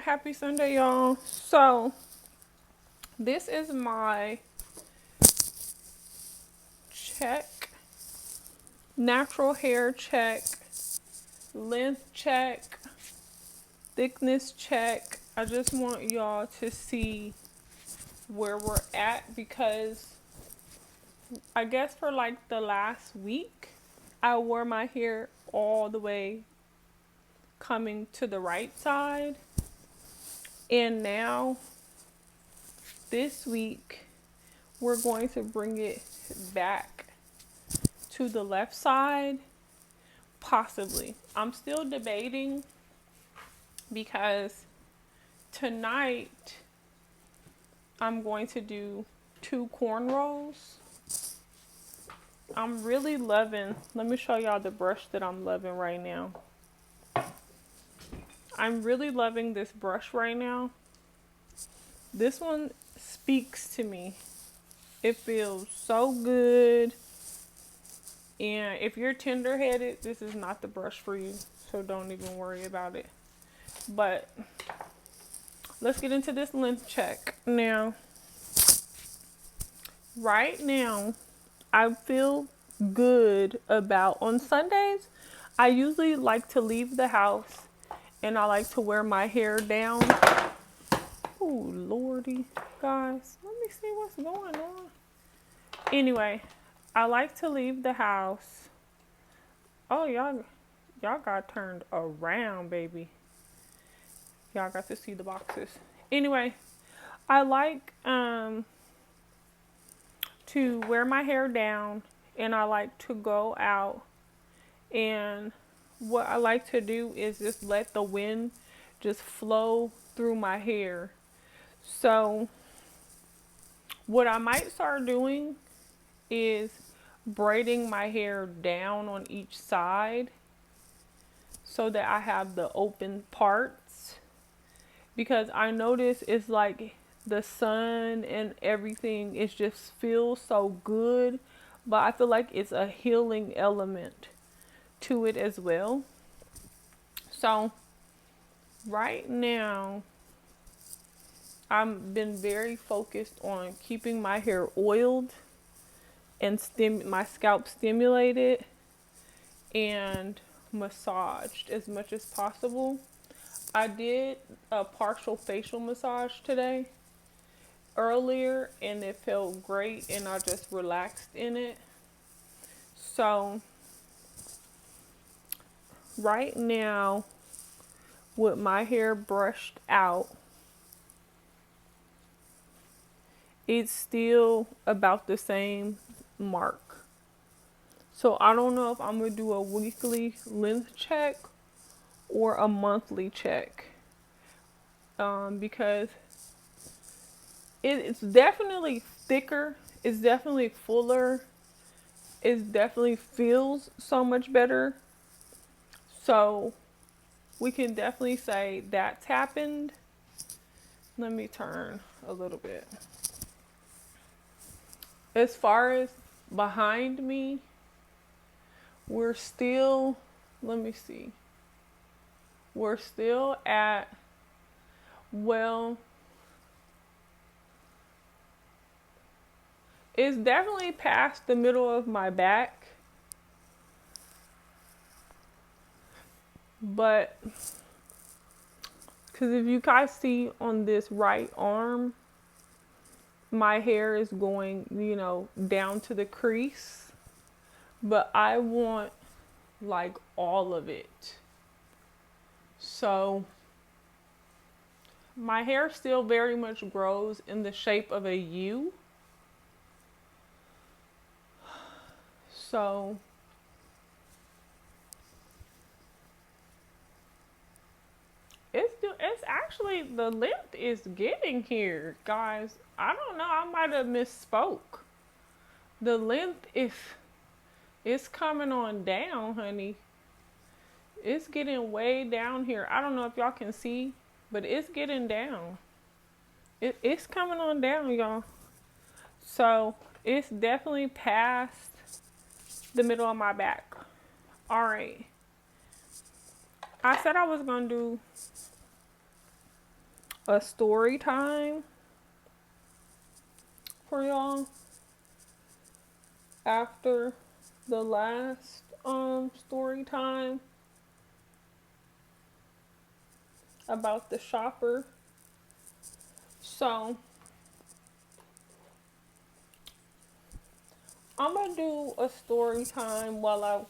Happy Sunday, y'all. So, this is my check, natural hair check, length check, thickness check. I just want y'all to see where we're at because I guess for like the last week, I wore my hair all the way coming to the right side. And now, this week, we're going to bring it back to the left side, possibly. I'm still debating because tonight I'm going to do 2 cornrows. I'm really loving, let me show y'all the brush that I'm loving right now. I'm really loving this brush right now. This one speaks to me. It feels so good. And if you're tender-headed, this is not the brush for you. So don't even worry about it. But let's get into this length check. Now, right now, I feel good about, on Sundays, I usually like to leave the house and I like to wear my hair down. Oh, Lordy, guys, let me see what's going on. Anyway, I like to leave the house. Oh, y'all got turned around, baby. Y'all got to see the boxes. Anyway, I like to wear my hair down and I like to go out, and what I like to do is just let the wind just flow through my hair. So what I might start doing is braiding my hair down on each side so that I have the open parts, because I notice it's like the sun and everything, it just feels so good, but I feel like it's a healing element to it as well. So right now I've been very focused on keeping my hair oiled and my scalp stimulated and massaged as much as possible. I did a partial facial massage today earlier and it felt great and I just relaxed in it. So right now, with my hair brushed out, it's still about the same mark. So I don't know if I'm gonna do a weekly length check or a monthly check, because it's definitely thicker, it's definitely fuller, it definitely feels so much better. So we can definitely say that's happened. Let me turn a little bit. As far as behind me, we're still, let me see. We're still at, well, it's definitely past the middle of my back. But, because if you guys see on this right arm, my hair is going, down to the crease. But I want like all of it. So my hair still very much grows in the shape of a U. So it's actually, the length is getting here, guys. I don't know, I might have misspoke. The length is, it's coming on down, honey. It's getting way down here. I don't know if y'all can see, but it's getting down. It's coming on down, y'all. So it's definitely past the middle of my back. All right. I said I was going to do a story time for y'all after the last story time about the shopper. So I'm gonna do a story time while I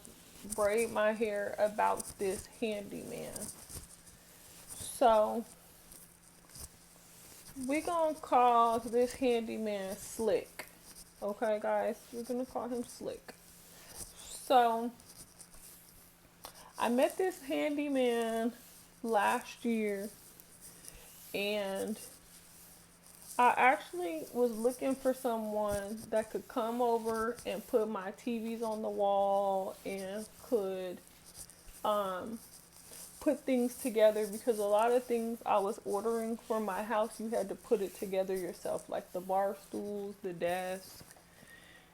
braid my hair about this handyman. So we're gonna call this handyman Slick. Okay, guys, we're gonna call him Slick. So I met this handyman last year, and I actually was looking for someone that could come over and put my TVs on the wall and could put things together, because a lot of things I was ordering for my house, you had to put it together yourself, like the bar stools, the desk,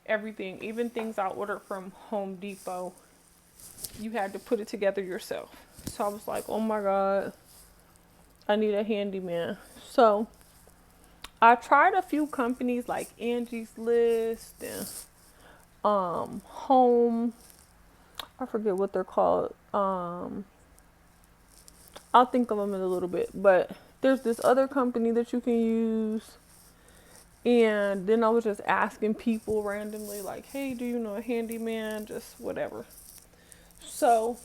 everything. Even things I ordered from Home Depot, you had to put it together yourself. So I was like, oh my God, I need a handyman. So I tried a few companies like Angie's List and Home, I forget what they're called. I'll think of them in a little bit, but there's this other company that you can use. And then I was just asking people randomly, like, hey, do you know a handyman? Just whatever. So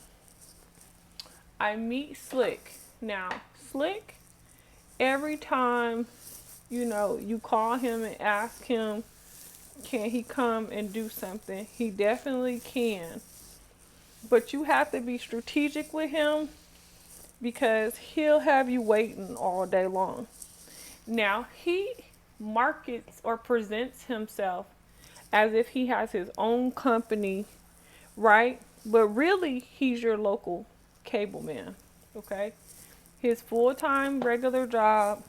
I meet Slick. Now, Slick, every time, you call him and ask him, can he come and do something? He definitely can. But you have to be strategic with him, because he'll have you waiting all day long. Now, he markets or presents himself as if he has his own company, right? But really, he's your local cable man, okay? His full-time regular job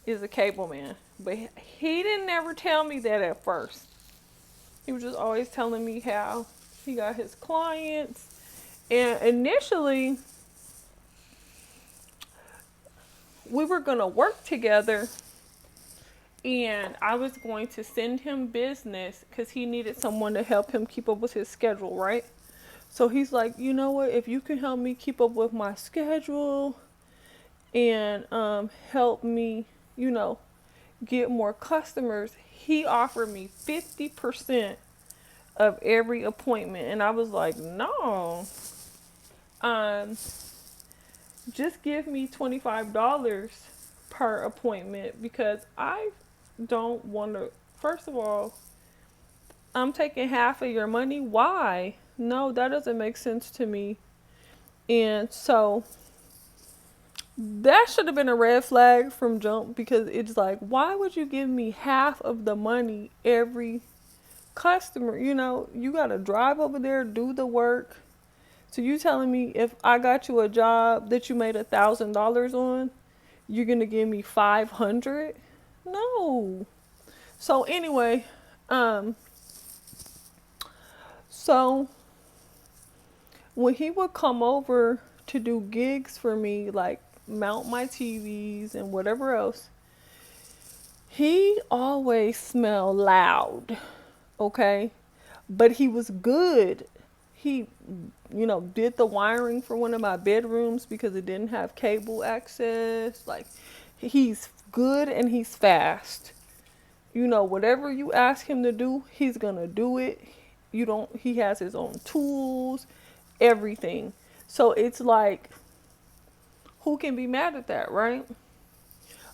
is a cable man. But he didn't ever tell me that at first. He was just always telling me how he got his clients. And initially, we were going to work together, and I was going to send him business because he needed someone to help him keep up with his schedule, right? So he's like, you know what, if you can help me keep up with my schedule and help me, get more customers, he offered me 50% of every appointment. And I was like, no, just give me $25 per appointment, because I don't want to. First of all, I'm taking half of your money. Why? No, that doesn't make sense to me. And so that should have been a red flag from jump, because it's like, why would you give me half of the money every customer? You got to drive over there, do the work. So you telling me if I got you a job that you made $1,000 on, you're going to give me 500? No. So anyway, so when he would come over to do gigs for me, like mount my TVs and whatever else, he always smelled loud, okay? But he was good. He, did the wiring for one of my bedrooms because it didn't have cable access. Like, he's good and he's fast. Whatever you ask him to do, he's gonna do it. He has his own tools, everything. So it's like, who can be mad at that, right?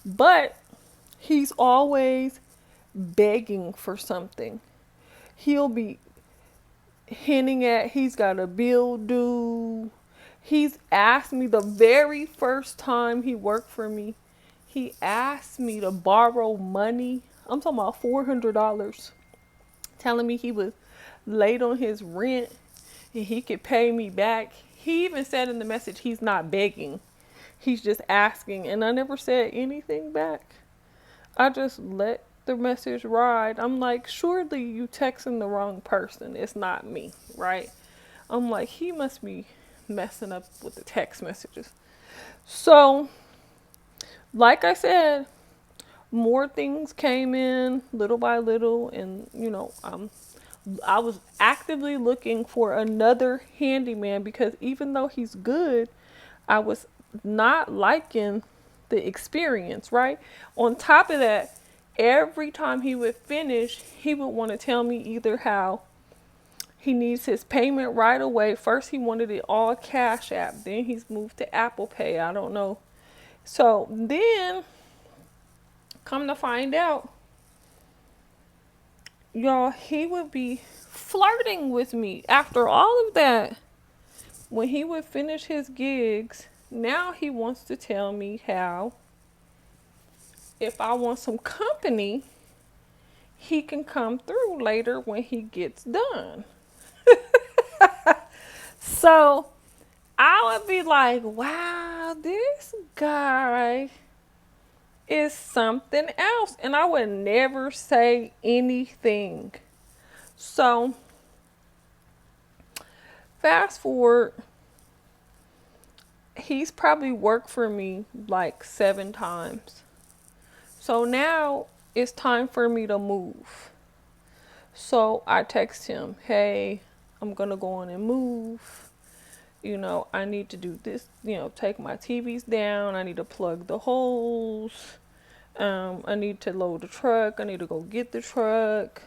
But he's always begging for something. He'll be hinting at he's got a bill due. He's asked me the very first time he worked for me, he asked me to borrow money. I'm talking about $400, telling me he was late on his rent and he could pay me back. He even said in the message he's not begging, he's just asking. And I never said anything back. I just let the message ride. I'm like, surely you texting the wrong person. It's not me, right? I'm like, he must be messing up with the text messages. So like I said, more things came in little by little, and I was actively looking for another handyman because even though he's good, I was not liking the experience, right? On top of that, every time he would finish, he would want to tell me either how he needs his payment right away. First, he wanted it all Cash App, then he's moved to Apple Pay. I don't know. So then, come to find out, y'all, he would be flirting with me after all of that. When he would finish his gigs, now he wants to tell me how if I want some company, he can come through later when he gets done. So I would be like, wow, this guy is something else. And I would never say anything. So fast forward, he's probably worked for me like 7 times. So now it's time for me to move. So I text him, hey, I'm going to go on and move. I need to do this, take my TVs down. I need to plug the holes. I need to load the truck. I need to go get the truck.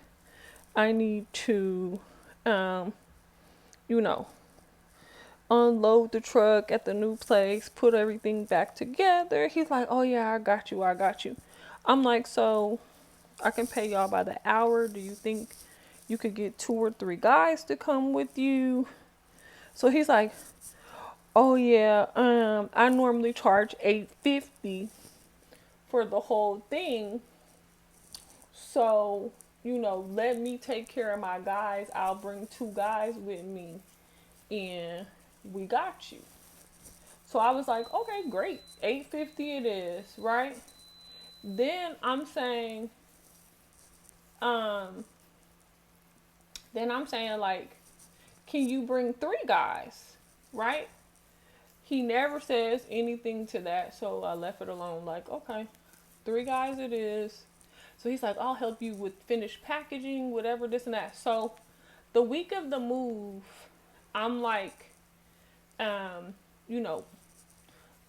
I need to, you know, unload the truck at the new place, put everything back together. He's like, oh yeah, I got you. I'm like, so I can pay y'all by the hour. Do you think you could get 2 or 3 guys to come with you? So he's like, oh yeah, I normally charge $8.50 for the whole thing. So, let me take care of my guys. I'll bring 2 guys with me and we got you. So I was like, okay, great. $8.50 it is, right? Then I'm saying, um, like, can you bring 3 guys? Right? He never says anything to that, so I left it alone. Like, okay, 3 guys it is. So he's like, I'll help you with finished packaging, whatever, this and that. So the week of the move, I'm like, you know,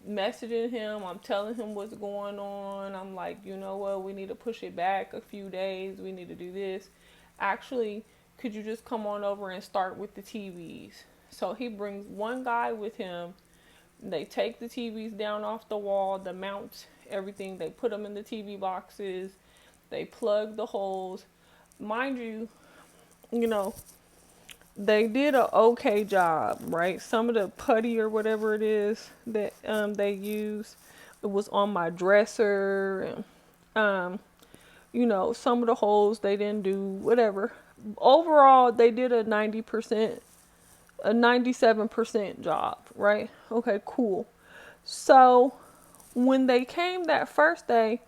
messaging him. I'm telling him what's going on. I'm like, you know what? We need to push it back a few days. We need to do this. Actually, could you just come on over and start with the TVs? So he brings 1 guy with him. They take the TVs down off the wall, the mounts, everything. They put them in the TV boxes. They plug the holes. Mind you, they did a okay job, right? Some of the putty or whatever it is that they use, it was on my dresser. And, some of the holes they didn't do, whatever. Overall, they did a 97% job, right? Okay, cool. So when they came that first day,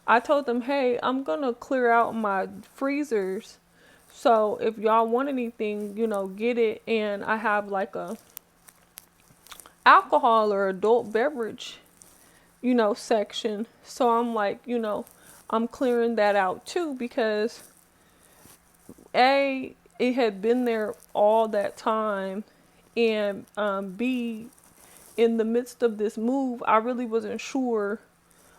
I told them, hey, I'm going to clear out my freezers. So if y'all want anything, get it. And I have like a alcohol or adult beverage, section. So I'm like, I'm clearing that out too because A, it had been there all that time. And B, in the midst of this move, I really wasn't sure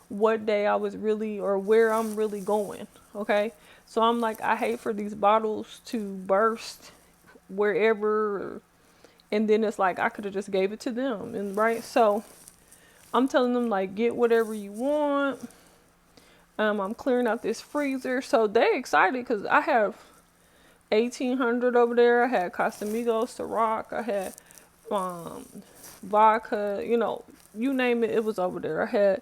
what day I was really or where I'm really going. Okay. So I'm like, I hate for these bottles to burst wherever. And then it's like, I could have just gave it to them. And right. So I'm telling them like, get whatever you want. I'm clearing out this freezer. So they excited because I have 1800 over there. I had Casamigos, Ciroc. I had vodka, you name it, it was over there. I had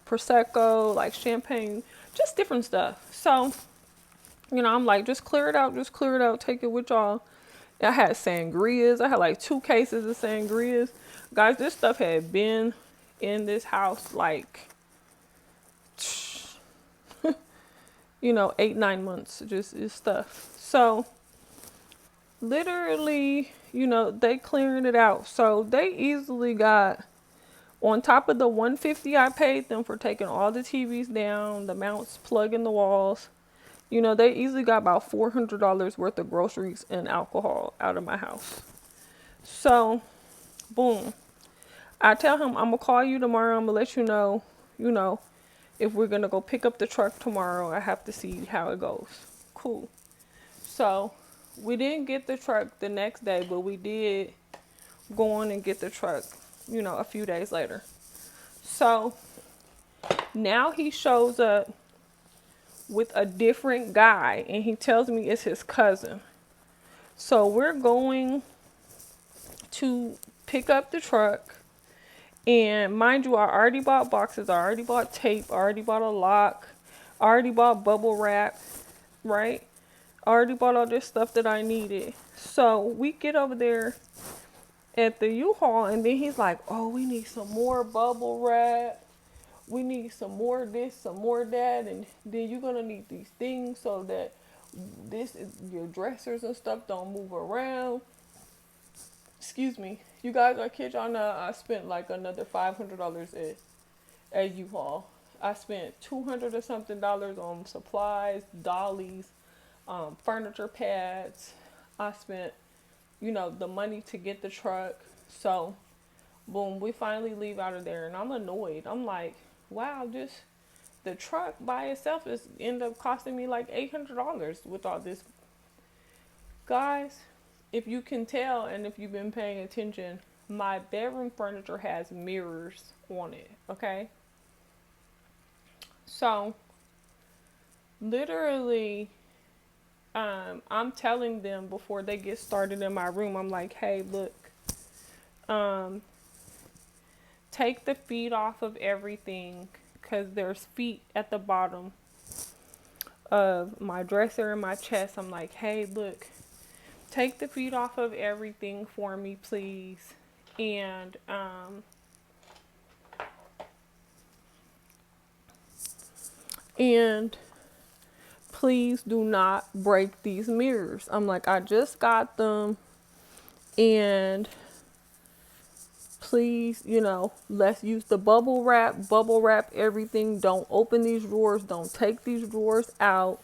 Prosecco, like champagne, just different stuff. So, I'm like, just clear it out, take it with y'all. I had sangrias. I had like 2 cases of sangrias. Guys, this stuff had been in this house like 8-9 months, just is stuff. So literally, they clearing it out. So they easily got On top of the $150 I paid them for taking all the TVs down, the mounts, plugging the walls. You know, they easily got about $400 worth of groceries and alcohol out of my house. So, boom. I tell him, I'm going to call you tomorrow. I'm going to let you know, if we're going to go pick up the truck tomorrow. I have to see how it goes. Cool. So, we didn't get the truck the next day, but we did go on and get the truck, you know, a few days later. So, now he shows up with a different guy, and he tells me it's his cousin. So, we're going to pick up the truck. And mind you, I already bought boxes, I already bought tape, I already bought a lock, I already bought bubble wrap, right? I already bought all this stuff that I needed. So we get over there at the U-Haul, and then he's like, oh, we need some more bubble wrap. We need some more this, some more that, and then you're gonna need these things so that your dressers and stuff don't move around. Excuse me. You guys, I kid y'all not, I spent like another $500 at U-Haul. I spent $200 or something on supplies, dollies, furniture pads. I spent, you know, the money to get the truck. So, boom, we finally leave out of there, and I'm annoyed. I'm like, wow, just the truck by itself end up costing me like $800 with all this. Guys, if you can tell, and if you've been paying attention, my bedroom furniture has mirrors on it, okay? So, literally, I'm telling them before they get started in my room, I'm like, hey, look, take the feet off of everything, because there's feet at the bottom of my dresser and my chest. I'm like, hey, look, take the feet off of everything for me, please. And please do not break these mirrors. I'm like, I just got them, and please, you know, let's use the bubble wrap everything. Don't open these drawers. Don't take these drawers out.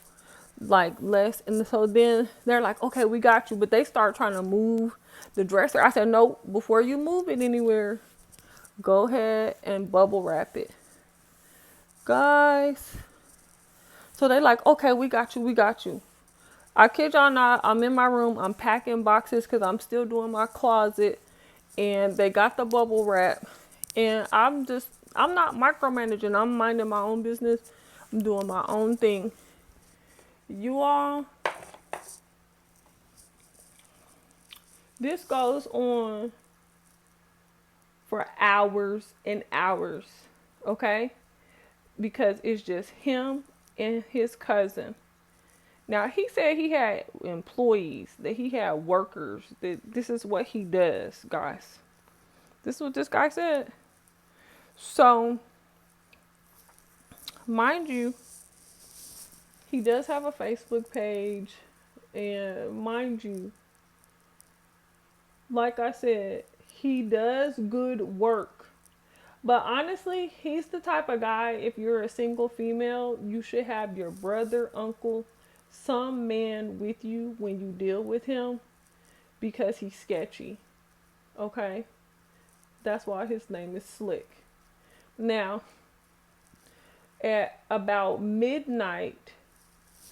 Like, and so then they're like, okay, we got you. But they start trying to move the dresser. I said, no, before you move it anywhere, go ahead and bubble wrap it. Guys. So they like, okay, we got you. I kid y'all not, I'm in my room. I'm packing boxes because I'm still doing my closet. And they got the bubble wrap. And I'm not micromanaging. I'm minding my own business. I'm doing my own thing. You all, this goes on for hours and hours, okay? Because it's just him and his cousin. Now, he said he had employees, that he had workers, that this is what he does, guys. This is what this guy said. So, mind you, he does have a Facebook page, and mind you, like I said, he does good work. But honestly, he's the type of guy, if you're a single female, you should have your brother, uncle, some man with you when you deal with him, because he's sketchy. Okay? That's why his name is Slick. Now, at about midnight,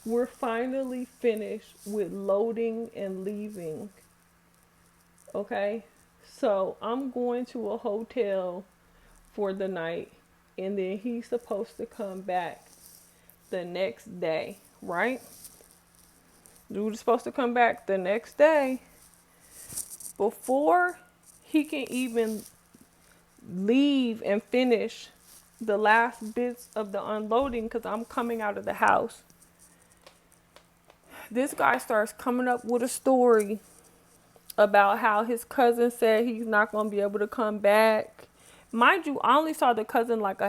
we're finally finished with loading and leaving. Okay? So, I'm going to a hotel for the night, and then he's supposed to come back the next day, right? Dude is supposed to come back the next day. Before he can even leave and finish the last bits of the unloading, because I'm coming out of the house, this guy starts coming up with a story about how his cousin said he's not going to be able to come back. Mind you, I only saw the cousin like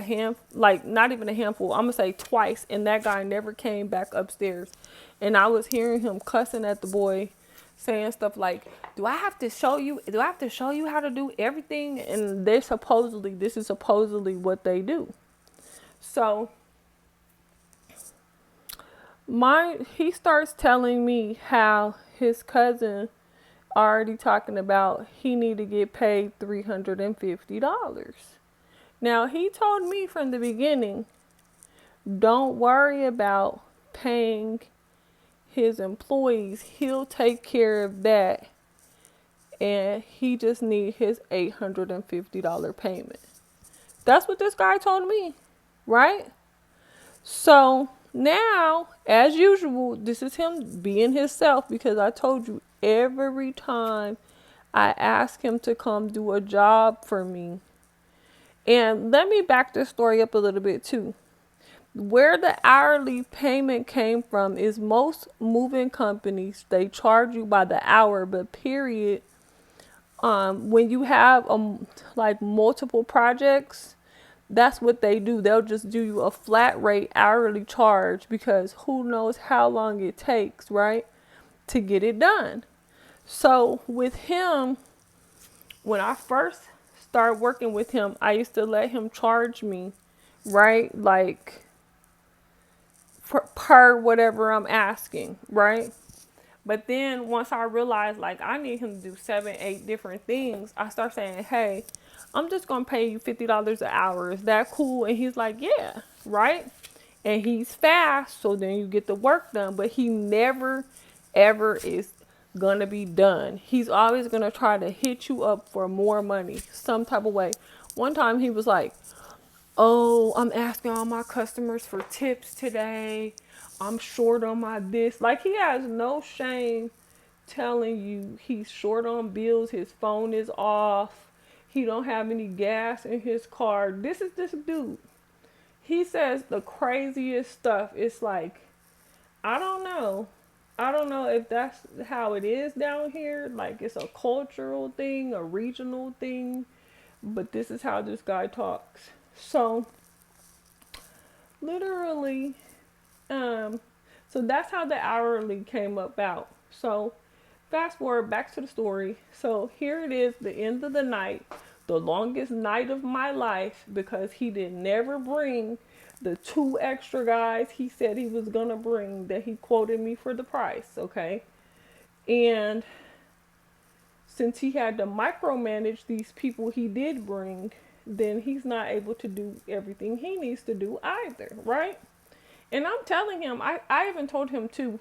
not even a handful. I'm going to say twice. And that guy never came back upstairs. And I was hearing him cussing at the boy, saying stuff like, do I have to show you how to do everything? And this is supposedly what they do. So he starts telling me how his cousin already talking about he need to get paid $350. Now, he told me from the beginning, don't worry about paying his employees. He'll take care of that. And he just need his $850 payment. That's what this guy told me, right? So now, as usual, this is him being himself, because I told you every time I ask him to come do a job for me. And let me back this story up a little bit too. Where the hourly payment came from is most moving companies, they charge you by the hour, but period. When you have like multiple projects, that's what they do. They'll just do you a flat rate hourly charge, because who knows how long it takes, right, to get it done. So with him, when I first started working with him, I used to let him charge me, right, like per whatever I'm asking, right? But then once I realized like I need him to do 7, 8 different things, I start saying, hey, I'm just going to pay you $50 an hour. Is that cool? And he's like, yeah, right? And he's fast, so then you get the work done. But he never, ever is going to be done. He's always going to try to hit you up for more money, some type of way. One time he was like, oh, I'm asking all my customers for tips today. I'm short on my this. Like, he has no shame telling you he's short on bills. His phone is off. He don't have any gas in his car. This is this dude. He says the craziest stuff. It's like, I don't know. I don't know if that's how it is down here. Like, it's a cultural thing, a regional thing. But this is how this guy talks. So, literally, so that's how the hourly came about. So, fast forward back to the story. So, here it is, the end of the night, the longest night of my life, because he did never bring the 2 extra guys he said he was going to bring that he quoted me for the price, okay? And since he had to micromanage these people he did bring, then he's not able to do everything he needs to do either, right? And I'm telling him, I even told him too,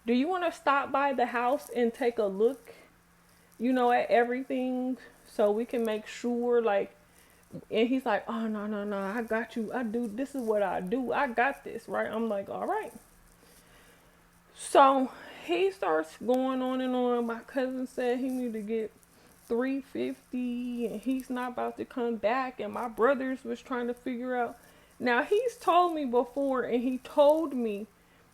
do you want to stop by the house and take a look, at everything so we can make sure, like, and he's like, oh, no, I got you. This is what I do. I got this, right? I'm like, all right. So he starts going on and on. My cousin said he need to get $350 and he's not about to come back, and my brothers was trying to figure out. Now, he's told me before, and he told me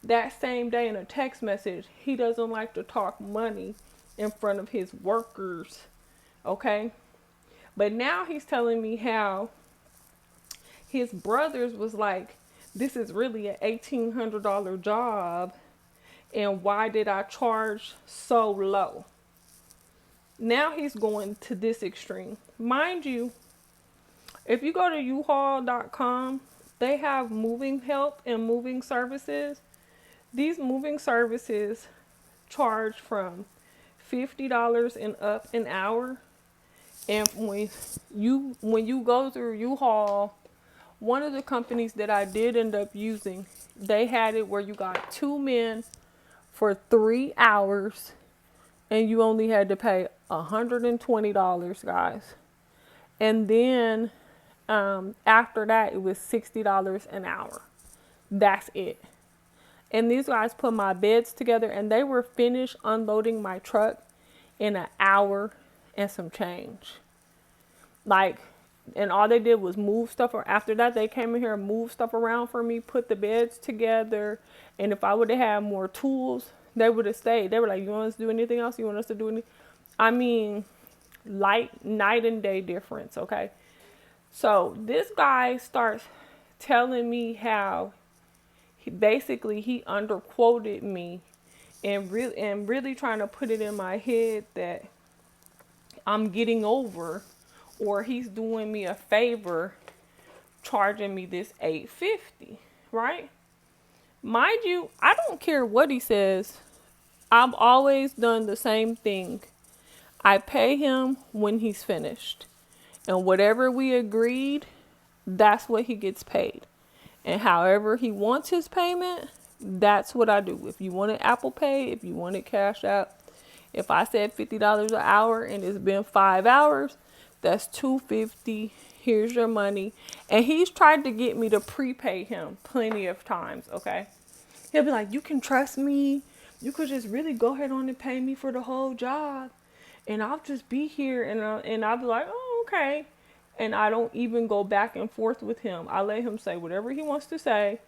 that same day in a text message, he doesn't like to talk money in front of his workers, okay? But now he's telling me how his brothers was like, this is really an $1,800 job, and why did I charge so low? Now he's going to this extreme. Mind you, if you go to uhaul.com, they have moving help and moving services. These moving services charge from $50 and up an hour. And when you go through U-Haul, one of the companies that I did end up using, they had it where you got 2 men for 3 hours, and you only had to pay $120, guys. And then after that, it was $60 an hour. That's it. And these guys put my beds together, and they were finished unloading my truck in an hour and some change. Like, and all they did was move stuff. Or after that, they came in here and moved stuff around for me, put the beds together. And if I would have had more tools, they would have stayed. They were like, you want us to do anything else? You want us to do anything? I mean, night and day difference, okay? So this guy starts telling me how he underquoted me, and really trying to put it in my head that I'm getting over, or he's doing me a favor charging me this $8.50, right? Mind you, I don't care what he says. I've always done the same thing. I pay him when he's finished. And whatever we agreed, that's what he gets paid. And however he wants his payment, that's what I do. If you want it Apple Pay, if you want it Cash App, if I said $50 an hour and it's been 5 hours, that's $250. Here's your money. And he's tried to get me to prepay him plenty of times, okay? He'll be like, you can trust me. You could just really go ahead on and pay me for the whole job. And I'll just be here. And I'll be like, oh, okay. And I don't even go back and forth with him. I let him say whatever he wants to say.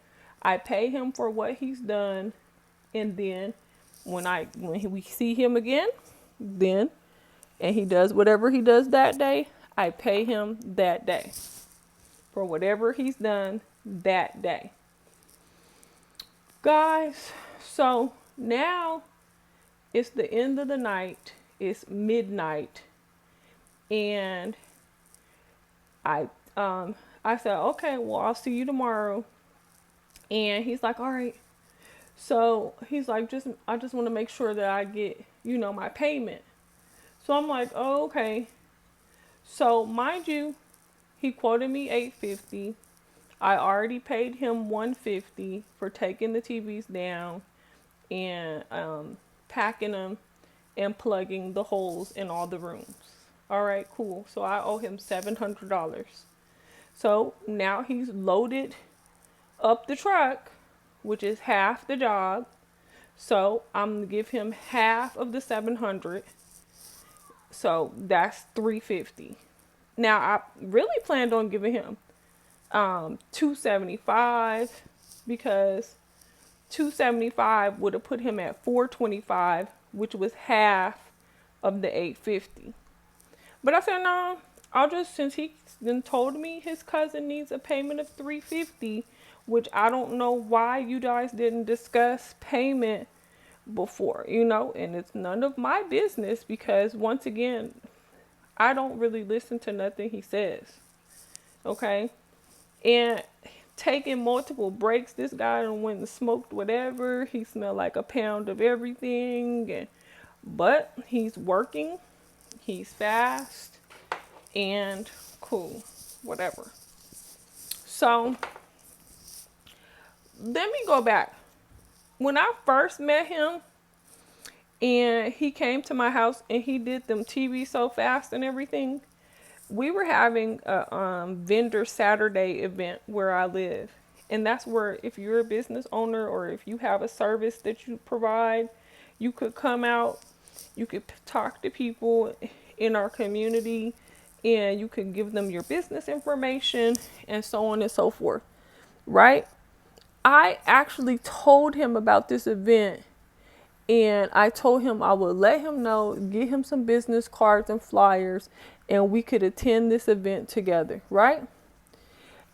I pay him for what he's done. And then when we see him again, and he does whatever he does that day, I pay him that day for whatever he's done that day. Guys, so now it's the end of the night. It's midnight. And I said, okay, well, I'll see you tomorrow. And he's like, all right. So he's like, I just want to make sure that I get, my payment. So I'm like, oh, okay. So mind you, he quoted me $8.50. I already paid him $150 for taking the TVs down and packing them and plugging the holes in all the rooms. All right, cool. So I owe him $700. So now he's loaded up the truck, which is half the job. So I'm going to give him half of the $700. So that's $350. Now I really planned on giving him $275, because $275 would have put him at $425, which was half of the $850. But I said, no, since he then told me his cousin needs a payment of $350, which I don't know why you guys didn't discuss payment before, and it's none of my business, because once again, I don't really listen to nothing he says. Okay. And taking multiple breaks, this guy went and smoked whatever. He smelled like a pound of everything. But he's working. He's fast. And cool. Whatever. So, let me go back. When I first met him, and he came to my house and he did them TV so fast and everything, we were having a vendor Saturday event where I live. And that's where, if you're a business owner or if you have a service that you provide, you could come out, you could talk to people in our community, and you could give them your business information and so on and so forth, right? I actually told him about this event, and I told him I would let him know, get him some business cards and flyers, and we could attend this event together, right?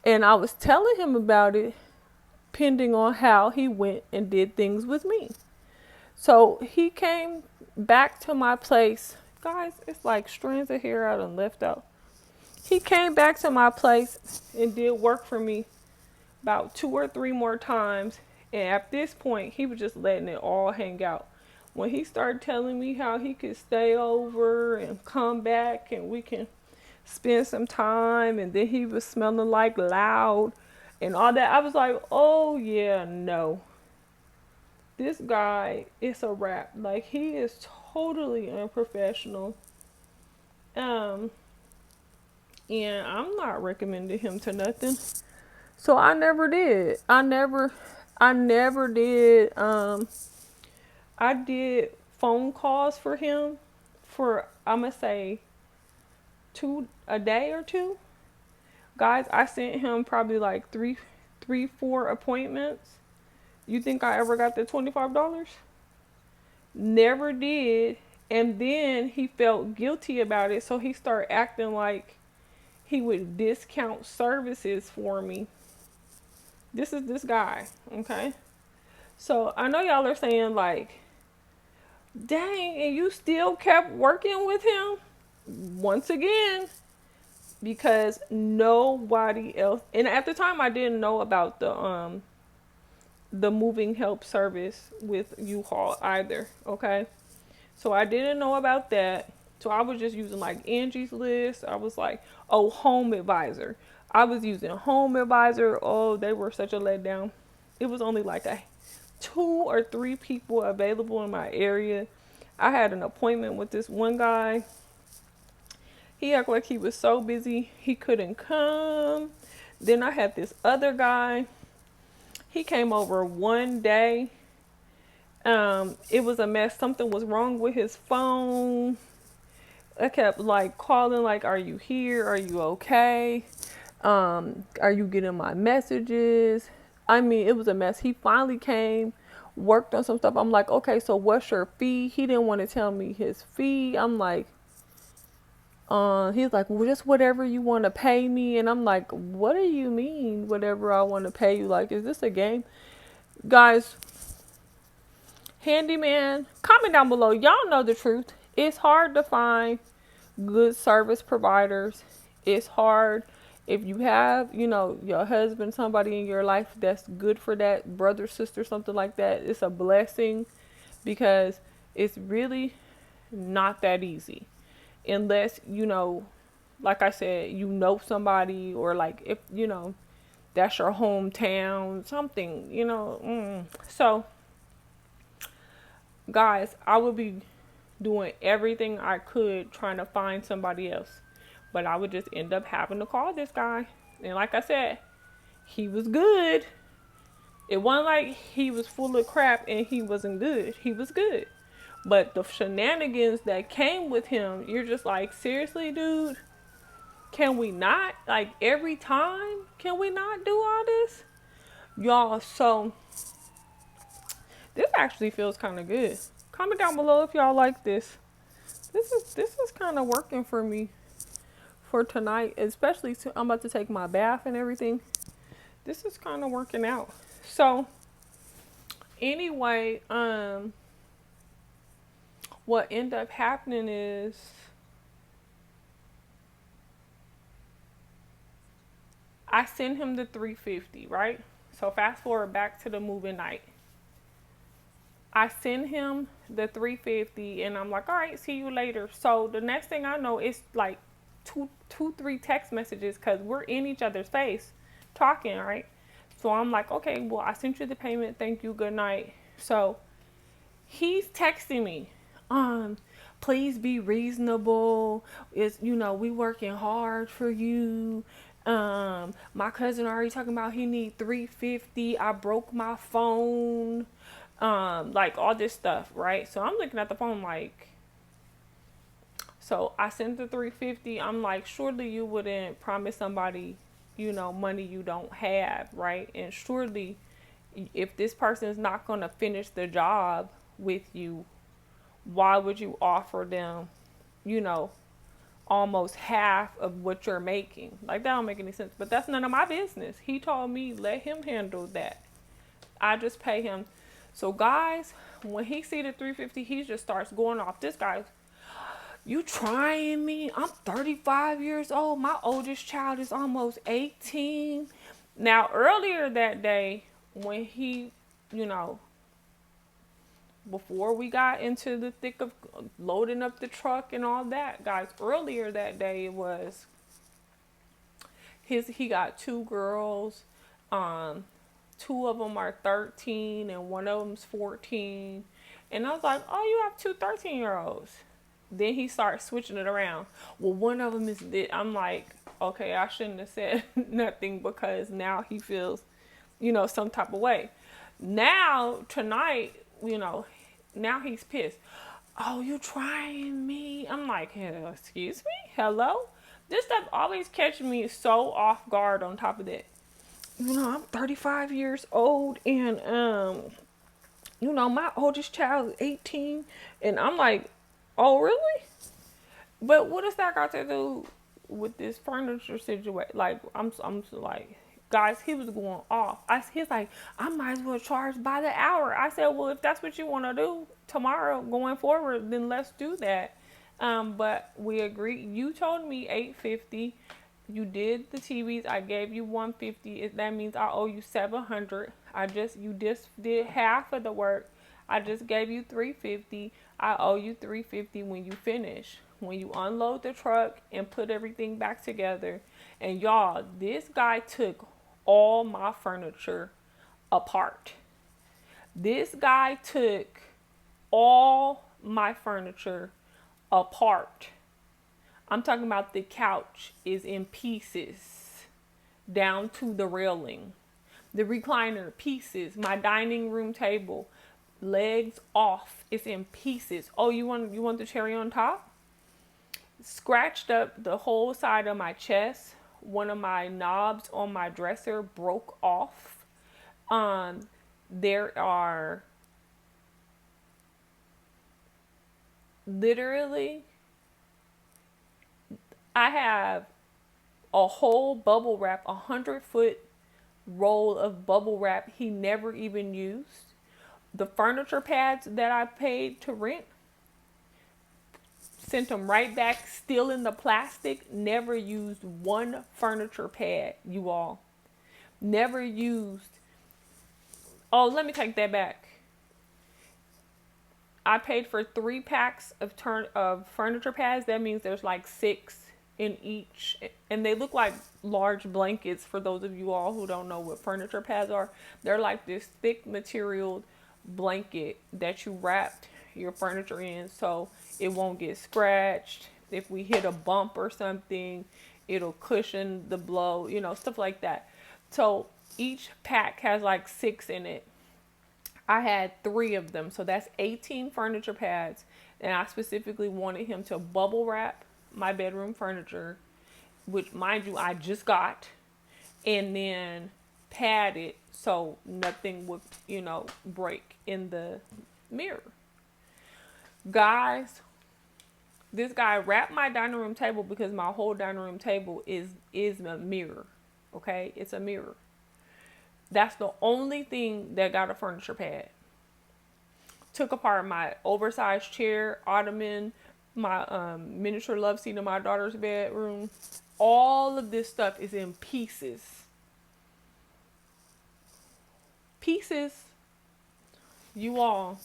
And I was telling him about it pending on how he went and did things with me. So he came back to my place. Guys, it's like strands of hair I done left out. He came back to my place and did work for me about 2 or 3 more times. And at this point, he was just letting it all hang out. When he started telling me how he could stay over and come back and we can spend some time, and then he was smelling like loud and all that, I was like, oh yeah, no. This guy is a wrap. Like, he is totally unprofessional. And I'm not recommending him to nothing. So I never did. I never did. I did phone calls for him for, I'm going to say, a day or 2. Guys, I sent him probably like 4 appointments. You think I ever got the $25? Never did. And then he felt guilty about it, so he started acting like he would discount services for me. This is this guy, okay? So I know y'all are saying like, dang, and you still kept working with him? once again, because nobody else, and at the time I didn't know about the moving help service with U-Haul either. Okay, so I didn't know about that. So I was just using like Angie's List. I was like, oh, Home Advisor. I was using Home Advisor. Oh, they were such a letdown. It was only like a 2 or 3 people available in my area. I had an appointment with this one guy. He acted like he was so busy he couldn't come. Then I had this other guy. He came over one day. It was a mess. Something was wrong with his phone. I kept like calling, like, are you here? Are you okay? Are you getting my messages? I mean, it was a mess. He finally came, worked on some stuff. I'm like, okay, so what's your fee? He didn't want to tell me his fee. I'm like, he's like, well, just whatever you want to pay me. And I'm like, what do you mean, whatever I want to pay you? Like, is this a game? Guys, handyman, comment down below. Y'all know the truth. It's hard to find good service providers. It's hard if you have, your husband, somebody in your life that's good for that, brother, sister, something like that. It's a blessing, because it's really not that easy unless, like I said, somebody, or like if, that's your hometown, something, So, guys, I would be doing everything I could trying to find somebody else. But I would just end up having to call this guy. And like I said, he was good. It wasn't like he was full of crap and he wasn't good. He was good. But the shenanigans that came with him, you're just like, seriously, dude? Can we not? Like, every time? Can we not do all this? Y'all, so this actually feels kind of good. Comment down below if y'all like this. This is kind of working for me for tonight, especially I'm about to take my bath and everything. This is kind of working out. So anyway, what ended up happening is I sent him the $350, right? So fast forward back to the moving night. I send him the $350 and I'm like, all right, see you later. So the next thing I know, it's like three text messages, because we're in each other's face talking, right? So I'm like, okay, well, I sent you the payment. Thank you. Good night. So he's texting me, please be reasonable. It's, we working hard for you. My cousin already talking about he need $350. I broke my phone. Like all this stuff, right? So I'm looking at the phone like, so I sent the $350. I'm like, surely you wouldn't promise somebody, money you don't have, right? And surely if this person is not going to finish the job with you, why would you offer them, almost half of what you're making? Like, that don't make any sense. But that's none of my business. He told me let him handle that. I just pay him. So guys, when he see the $350, he just starts going off. This guy's, you trying me? I'm 35 years old. My oldest child is almost 18. Now, earlier that day, when he, before we got into the thick of loading up the truck and all that, guys, earlier that day, it was he got 2 girls. 2 of them are 13 and one of them's 14. And I was like, oh, you have 2 13-year-olds. Then he starts switching it around. Well, one of them is this. I'm like, okay, I shouldn't have said nothing, because now he feels, some type of way. Now, tonight, now he's pissed. Oh, you trying me? I'm like, excuse me? Hello? This stuff always catches me so off guard on top of that. I'm 35 years old, and, my oldest child is 18. And I'm like, oh, really? But what does that got to do with this furniture situation? Like, I'm like, guys, he was going off. He's like, I might as well charge by the hour. I said, well, if that's what you want to do tomorrow going forward, then let's do that. But we agreed. You told me 850. You did the TVs. I gave you 150. That means I owe you 700. You just did half of the work. I just gave you 350. I owe you 350 when you finish. When you unload the truck and put everything back together. And y'all, this guy took all my furniture apart. This guy took all my furniture apart. I'm talking about the couch is in pieces down to the railing. The recliner pieces, my dining room table, legs off, it's in pieces. Oh, you want the cherry on top? Scratched up the whole side of my chest. One of my knobs on my dresser broke off. There are literally, I have a whole bubble wrap, 100-foot roll of bubble wrap he never even used. The furniture pads that I paid to rent, sent them right back, still in the plastic. Never used one furniture pad, you all. Never used. Oh, let me take that back. I paid for 3 packs of furniture pads. That means there's like 6 in each, and they look like large blankets. For those of you all who don't know what furniture pads are, they're like this thick material blanket that you wrapped your furniture in so it won't get scratched. If we hit a bump or something, it'll cushion the blow, stuff like that. So each pack has like 6 in it. I had 3 of them, so that's 18 furniture pads, and I specifically wanted him to bubble wrap my bedroom furniture, which, mind you, I just got, and then pad it so nothing would, break in the mirror. Guys, this guy wrapped my dining room table because my whole dining room table is a mirror, okay? It's a mirror. That's the only thing that got a furniture pad. Took apart my oversized chair, ottoman, my miniature love seat in my daughter's bedroom. All of this stuff is in pieces. Pieces. You all.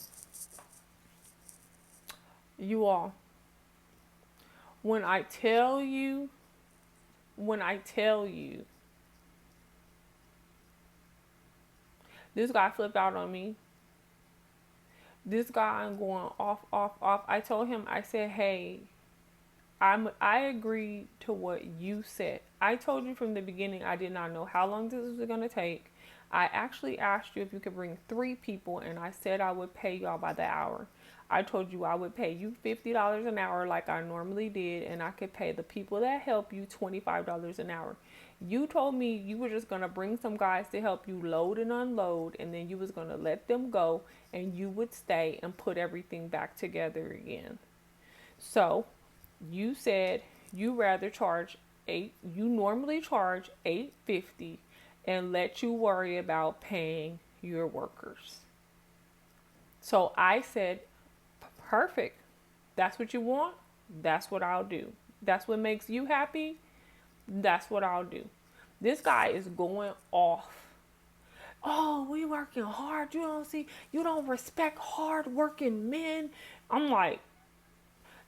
When I tell you, this guy flipped out on me. This guy, I'm going off. I told him, I said, hey, I agree to what you said. I told you from the beginning I did not know how long this was going to take. I actually asked you if you could bring 3 people, and I said I would pay y'all by the hour. I told you I would pay you $50 an hour like I normally did, and I could pay the people that help you $25 an hour. You told me you were just going to bring some guys to help you load and unload, and then you was going to let them go, and you would stay and put everything back together again. So you said you rather charge you normally charge $850 and let you worry about paying your workers. So I said, perfect. That's what you want. That's what I'll do. That's what makes you happy. That's what I'll do. This guy is going off. Oh, we working hard. You don't respect hard working men. I'm like,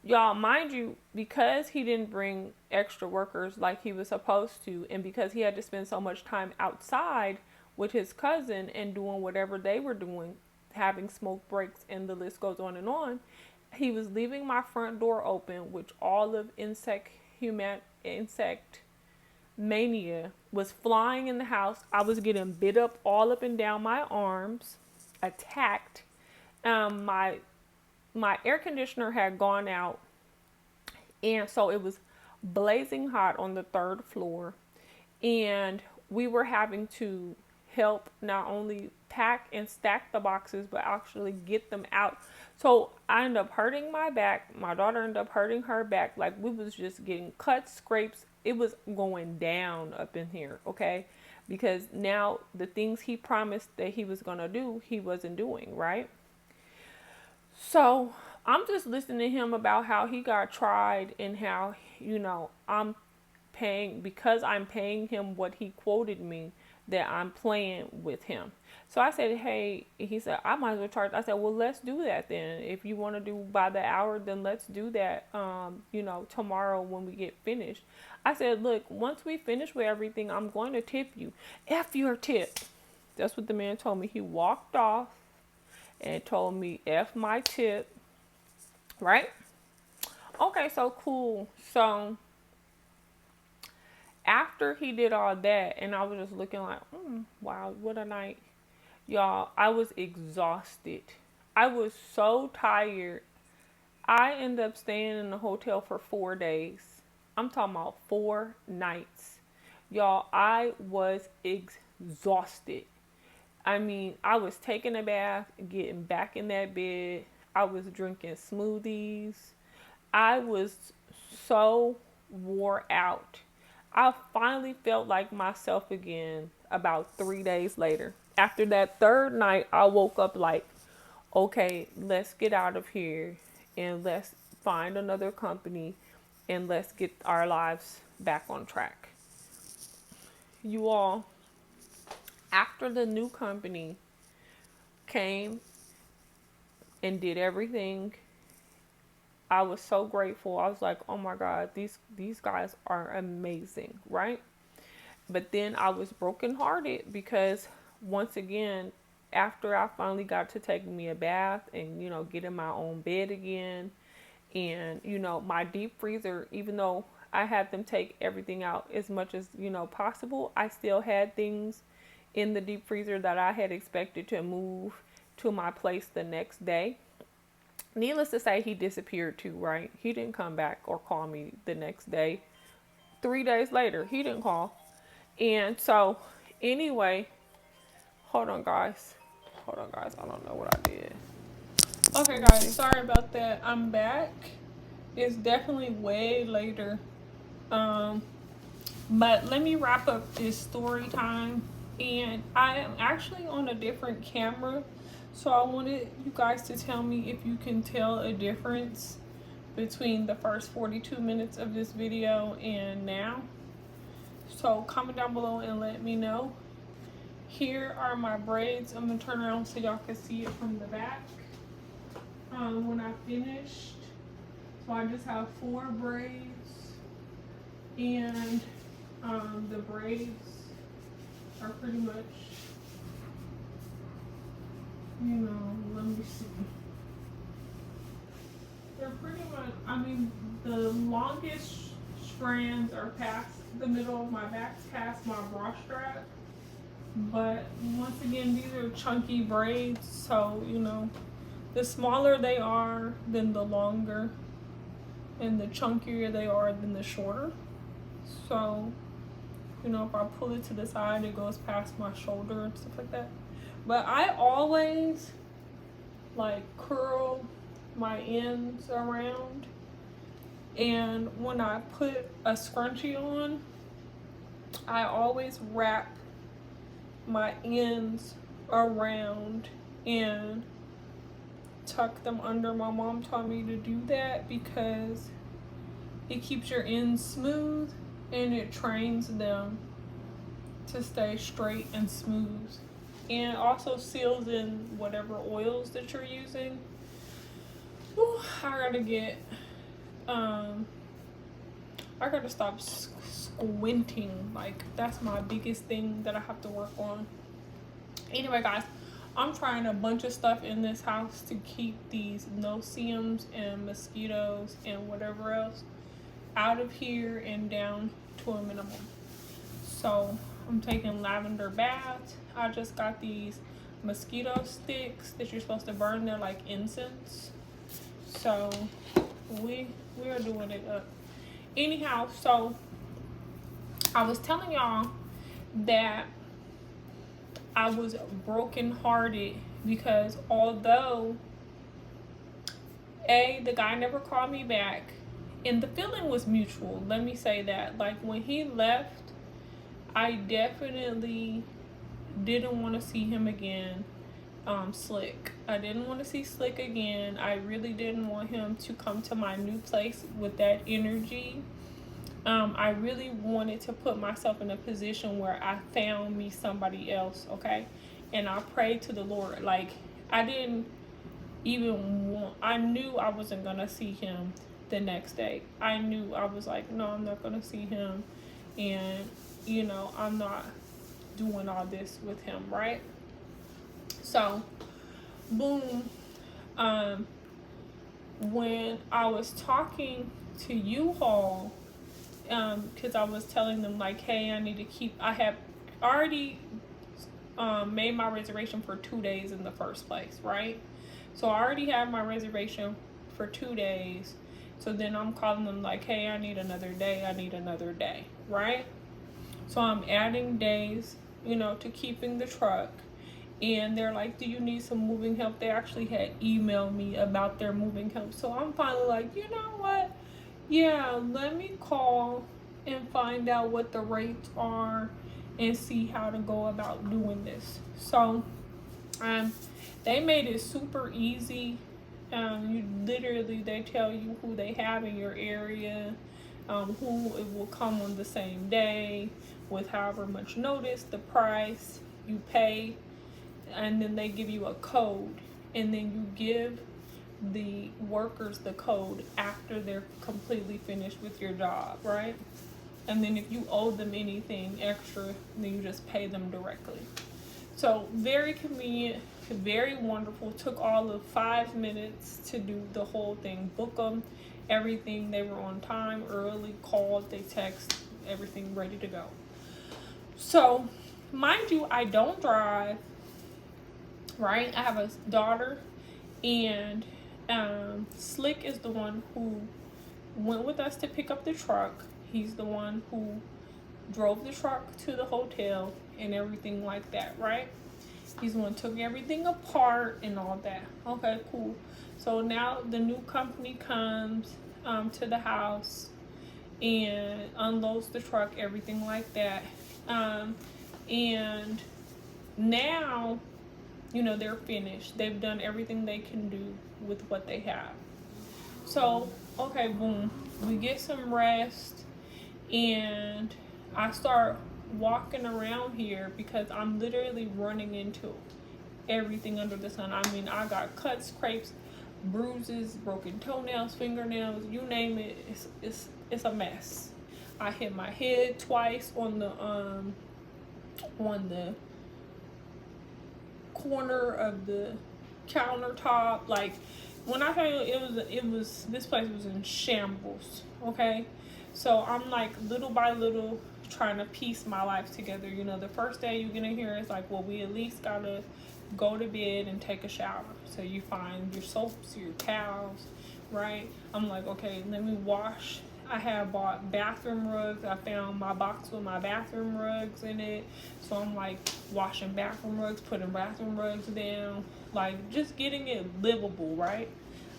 y'all, mind you, because he didn't bring extra workers like he was supposed to, and because he had to spend so much time outside with his cousin and doing whatever they were doing, having smoke breaks, and the list goes on, he was leaving my front door open, which all of insect mania was flying in the house. I was getting bit up all up and down my arms, attacked. My air conditioner had gone out, and so it was blazing hot on the 3rd floor, and we were having to help not only pack and stack the boxes but actually get them out. So I ended up hurting my back. My daughter ended up hurting her back. Like, we was just getting cuts, scrapes. It was going down up in here, okay? Because now the things he promised that he was going to do, he wasn't doing, right? So I'm just listening to him about how he got tried and how, you know, I'm paying, because I'm paying him what he quoted me, that I'm playing with him. So I said, hey, he said, I might as well charge. I said, well, let's do that then. If you want to do by the hour, then let's do that, you know, tomorrow when we get finished. I said, look, once we finish with everything, I'm going to tip you. F your tip. That's what the man told me. He walked off and told me, F my tip. Right? Okay, so cool. So after he did all that, and I was just looking like, wow, what a night. Y'all, I was exhausted. I was so tired. I ended up staying in the hotel for 4 days. I'm talking about 4 nights. Y'all, I was exhausted. I mean, I was taking a bath, getting back in that bed. I was drinking smoothies. I was so wore out. I finally felt like myself again about 3 days later. After that third night, I woke up like, okay, let's get out of here and let's find another company and let's get our lives back on track. You all, after the new company came and did everything, I was so grateful. I was like, oh my God, these guys are amazing, right? But then I was brokenhearted because once again, after I finally got to take me a bath and, you know, get in my own bed again, and, you know, my deep freezer, even though I had them take everything out as much as, you know, possible, I still had things in the deep freezer that I had expected to move to my place the next day. Needless to say, he disappeared too, right? He didn't come back or call me the next day. 3 days later, he didn't call. And so, anyway, hold on, guys. I don't know what I did. Okay, guys, sorry about that. I'm back. It's definitely way later. But let me wrap up this story time. And I am actually on a different camera. So I wanted you guys to tell me if you can tell a difference between the first 42 minutes of this video and now. So comment down below and let me know. Here are my braids. I'm going to turn around so y'all can see it from the back. When I finished, so I just have 4 braids, and the braids are pretty much, you know, let me see. They're pretty much, I mean, the longest strands are past the middle of my back, past my bra strap. But once again, these are chunky braids, so, you know, the smaller they are, then the longer, and the chunkier they are, then the shorter. So, you know, if I pull it to the side, it goes past my shoulder and stuff like that. But I always, like, curl my ends around. And when I put a scrunchie on, I always wrap my ends around and tuck them under. My mom taught me to do that because it keeps your ends smooth and it trains them to stay straight and smooth, and also seals in whatever oils that you're using. Ooh, I gotta stop squinting. Like, that's my biggest thing that I have to work on. Anyway, guys, I'm trying a bunch of stuff in this house to keep these no-see-ums and mosquitoes and whatever else out of here and down to a minimum. So I'm taking lavender baths. I just got these mosquito sticks that you're supposed to burn. They're like incense. So we are doing it up. Anyhow, so I was telling y'all that I was brokenhearted because although the guy never called me back, and the feeling was mutual, let me say that. Like, when he left, I definitely didn't want to see him again. Slick. I didn't want to see Slick again. I really didn't want him to come to my new place with that energy. I really wanted to put myself in a position where I found me somebody else, okay? And I prayed to the Lord. Like, I didn't even want, I knew I wasn't going to see him the next day. I knew, I was like, no, I'm not going to see him. And, you know, I'm not doing all this with him, right? So, boom. When I was talking to U-Haul, because I was telling them like, hey, I need to keep, I have already made my reservation for 2 days in the first place, right? So I already have my reservation for 2 days. So then I'm calling them like, hey, I need another day, I need another day, right? So I'm adding days, you know, to keeping the truck. And they're like, do you need some moving help? They actually had emailed me about their moving help. So I'm finally like, you know what? Yeah, let me call and find out what the rates are and see how to go about doing this. So they made it super easy. You literally, they tell you who they have in your area, who it will come on the same day with however much notice, the price you pay, and then they give you a code, and then you give the workers the code after they're completely finished with your job, right? And then if you owe them anything extra, then you just pay them directly. So very convenient, very wonderful. Took all of 5 minutes to do the whole thing. Book them, everything. They were on time, early, called, they text, everything ready to go. So, mind you, I don't drive, right? I have a daughter, and Slick is the one who went with us to pick up the truck. He's the one who drove the truck to the hotel and everything like that, right? He's the one who took everything apart and all that. Okay, cool. So now the new company comes to the house and unloads the truck, everything like that. And now, you know, they're finished. They've done everything they can do with what they have. So, okay, boom. We get some rest, and I start walking around here because I'm literally running into everything under the sun. I mean, I got cuts, scrapes, bruises, broken toenails, fingernails, you name it. It's a mess. I hit my head twice on the corner of the countertop. Like, when I tell you, it was this place was in shambles. Okay, so I'm like little by little trying to piece my life together. You know, the first day you're gonna hear is like, well, we at least gotta go to bed and take a shower. So you find your soaps, your towels, right? I'm like, okay, let me wash. I have bought bathroom rugs. I found my box with my bathroom rugs in it. So I'm like washing bathroom rugs, putting bathroom rugs down, like just getting it livable, right?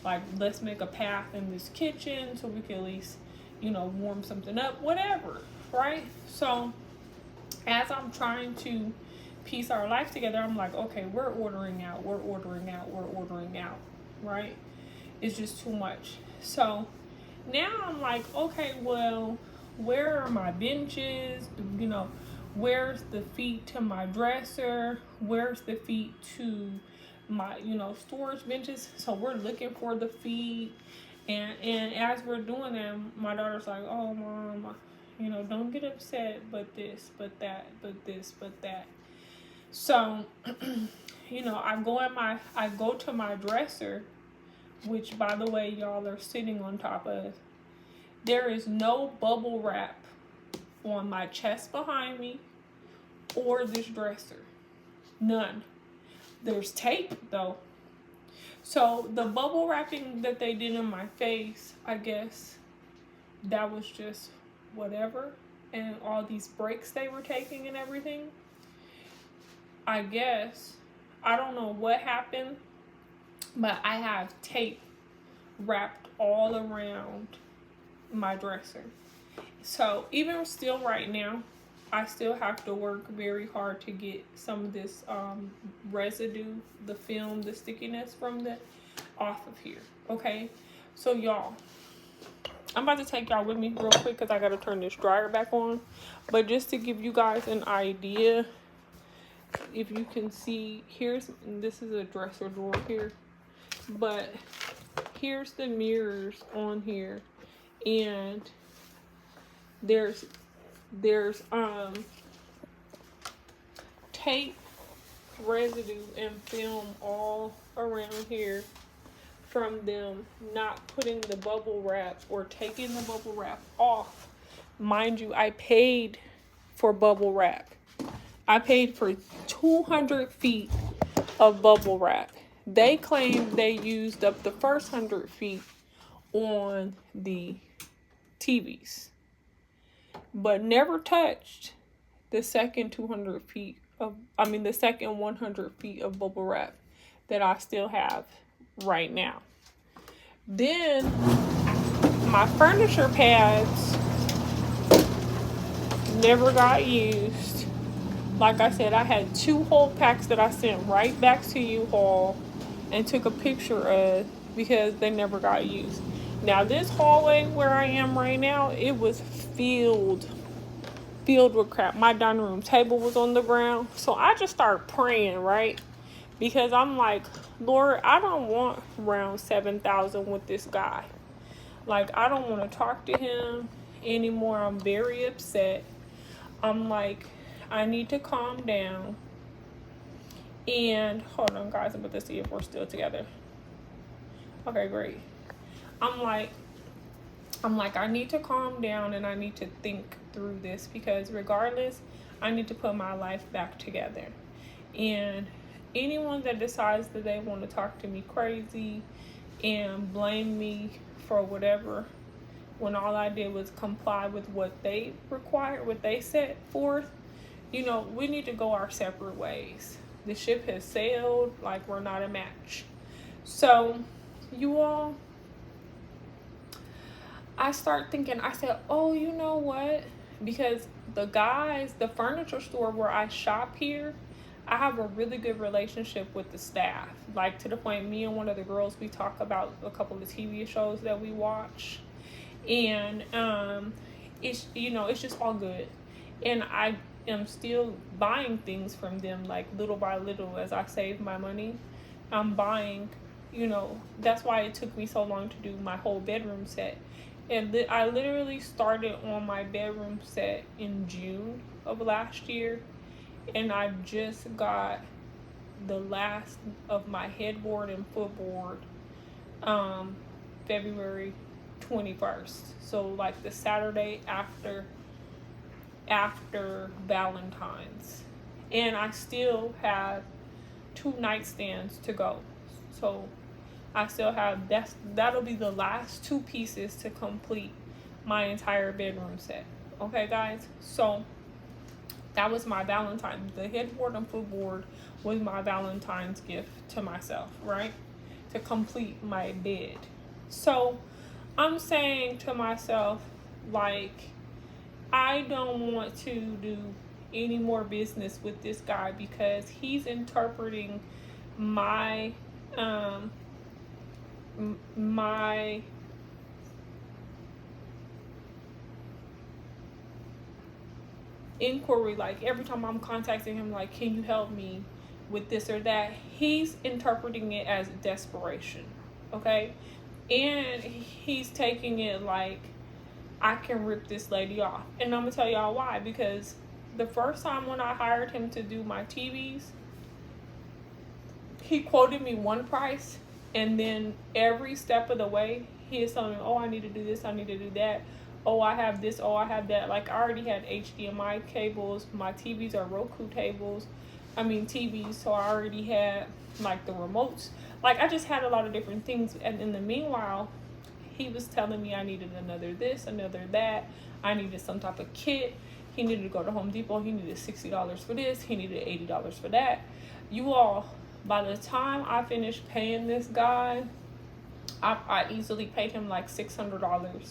Like, let's make a path in this kitchen so we can at least, you know, warm something up, whatever, right? So as I'm trying to piece our life together, I'm like, okay, we're ordering out, right? It's just too much. So now I'm like, okay, well, where are my benches? You know, where's the feet to my dresser? Where's the feet to my, you know, storage benches? So we're looking for the feet. And as we're doing that, my daughter's like, oh, Mom, you know, don't get upset, but this, but that, but this, but that. So, you know, I go to my dresser, which, by the way, y'all are sitting on top of. There is no bubble wrap on my chest behind me or this dresser. None. There's tape, though. So the bubble wrapping that they did in my face, I guess that was just whatever. And all these breaks they were taking and everything, I guess, I don't know what happened, but I have tape wrapped all around my dresser. So even still right now, I still have to work very hard to get some of this residue, the film, the stickiness from the off of here. Okay, so y'all, I'm about to take y'all with me real quick because I gotta turn this dryer back on. But just to give you guys an idea, if you can see, this is a dresser drawer here, but here's the mirrors on here, and there's tape, residue, and film all around here from them not putting the bubble wrap or taking the bubble wrap off. Mind you, I paid for bubble wrap. I paid for 200 feet of bubble wrap. They claimed they used up the first 100 feet on the TVs, but never touched the second 200 feet of, the second 100 feet of bubble wrap that I still have right now. Then my furniture pads never got used. Like I said, I had 2 whole packs that I sent right back to U-Haul and took a picture of because they never got used. Now this hallway where I am right now, it was filled with crap. My dining room table was on the ground. So I just started praying, right? Because I'm like, Lord, I don't want around 7,000 with this guy. Like, I don't want to talk to him anymore. I'm very upset. I'm like, I need to calm down. And hold on, guys, I'm about to see if we're still together. Okay, great. I'm like, I need to calm down and I need to think through this, because regardless, I need to put my life back together. And anyone that decides that they want to talk to me crazy and blame me for whatever, when all I did was comply with what they required, what they set forth, you know, we need to go our separate ways. The ship has sailed, like we're not a match. So, you all, I start thinking, I said, oh, you know what? Because the furniture store where I shop here, I have a really good relationship with the staff. Like, to the point, me and one of the girls, we talk about a couple of TV shows that we watch. And it's, you know, it's just all good. And I am still buying things from them, like little by little, as I save my money. I'm buying, you know, that's why it took me so long to do my whole bedroom set. And I literally started on my bedroom set in June of last year. And I just got the last of my headboard and footboard February 21st. So like the Saturday after Valentine's. And I still have 2 nightstands to go. So I still have, that'll be the last 2 pieces to complete my entire bedroom set. Okay, guys? So that was my Valentine's. The headboard and footboard was my Valentine's gift to myself, right? To complete my bed. So I'm saying to myself, like, I don't want to do any more business with this guy because he's interpreting my inquiry. Like, every time I'm contacting him, like, can you help me with this or that, he's interpreting it as desperation. Okay, and he's taking it like I can rip this lady off. And I'm gonna tell y'all why. Because the first time when I hired him to do my TVs, he quoted me one price, and then every step of the way he is telling me, oh, I need to do this, I need to do that, oh, I have this, oh, I have that. Like, I already had HDMI cables. My TVs are Roku TVs, so I already had like the remotes. Like, I just had a lot of different things. And in the meanwhile, he was telling me I needed another this, another that. I needed some type of kit. He needed to go to Home Depot. He needed $60 for this. He needed $80 for that. You all, by the time I finished paying this guy, I easily paid him like $600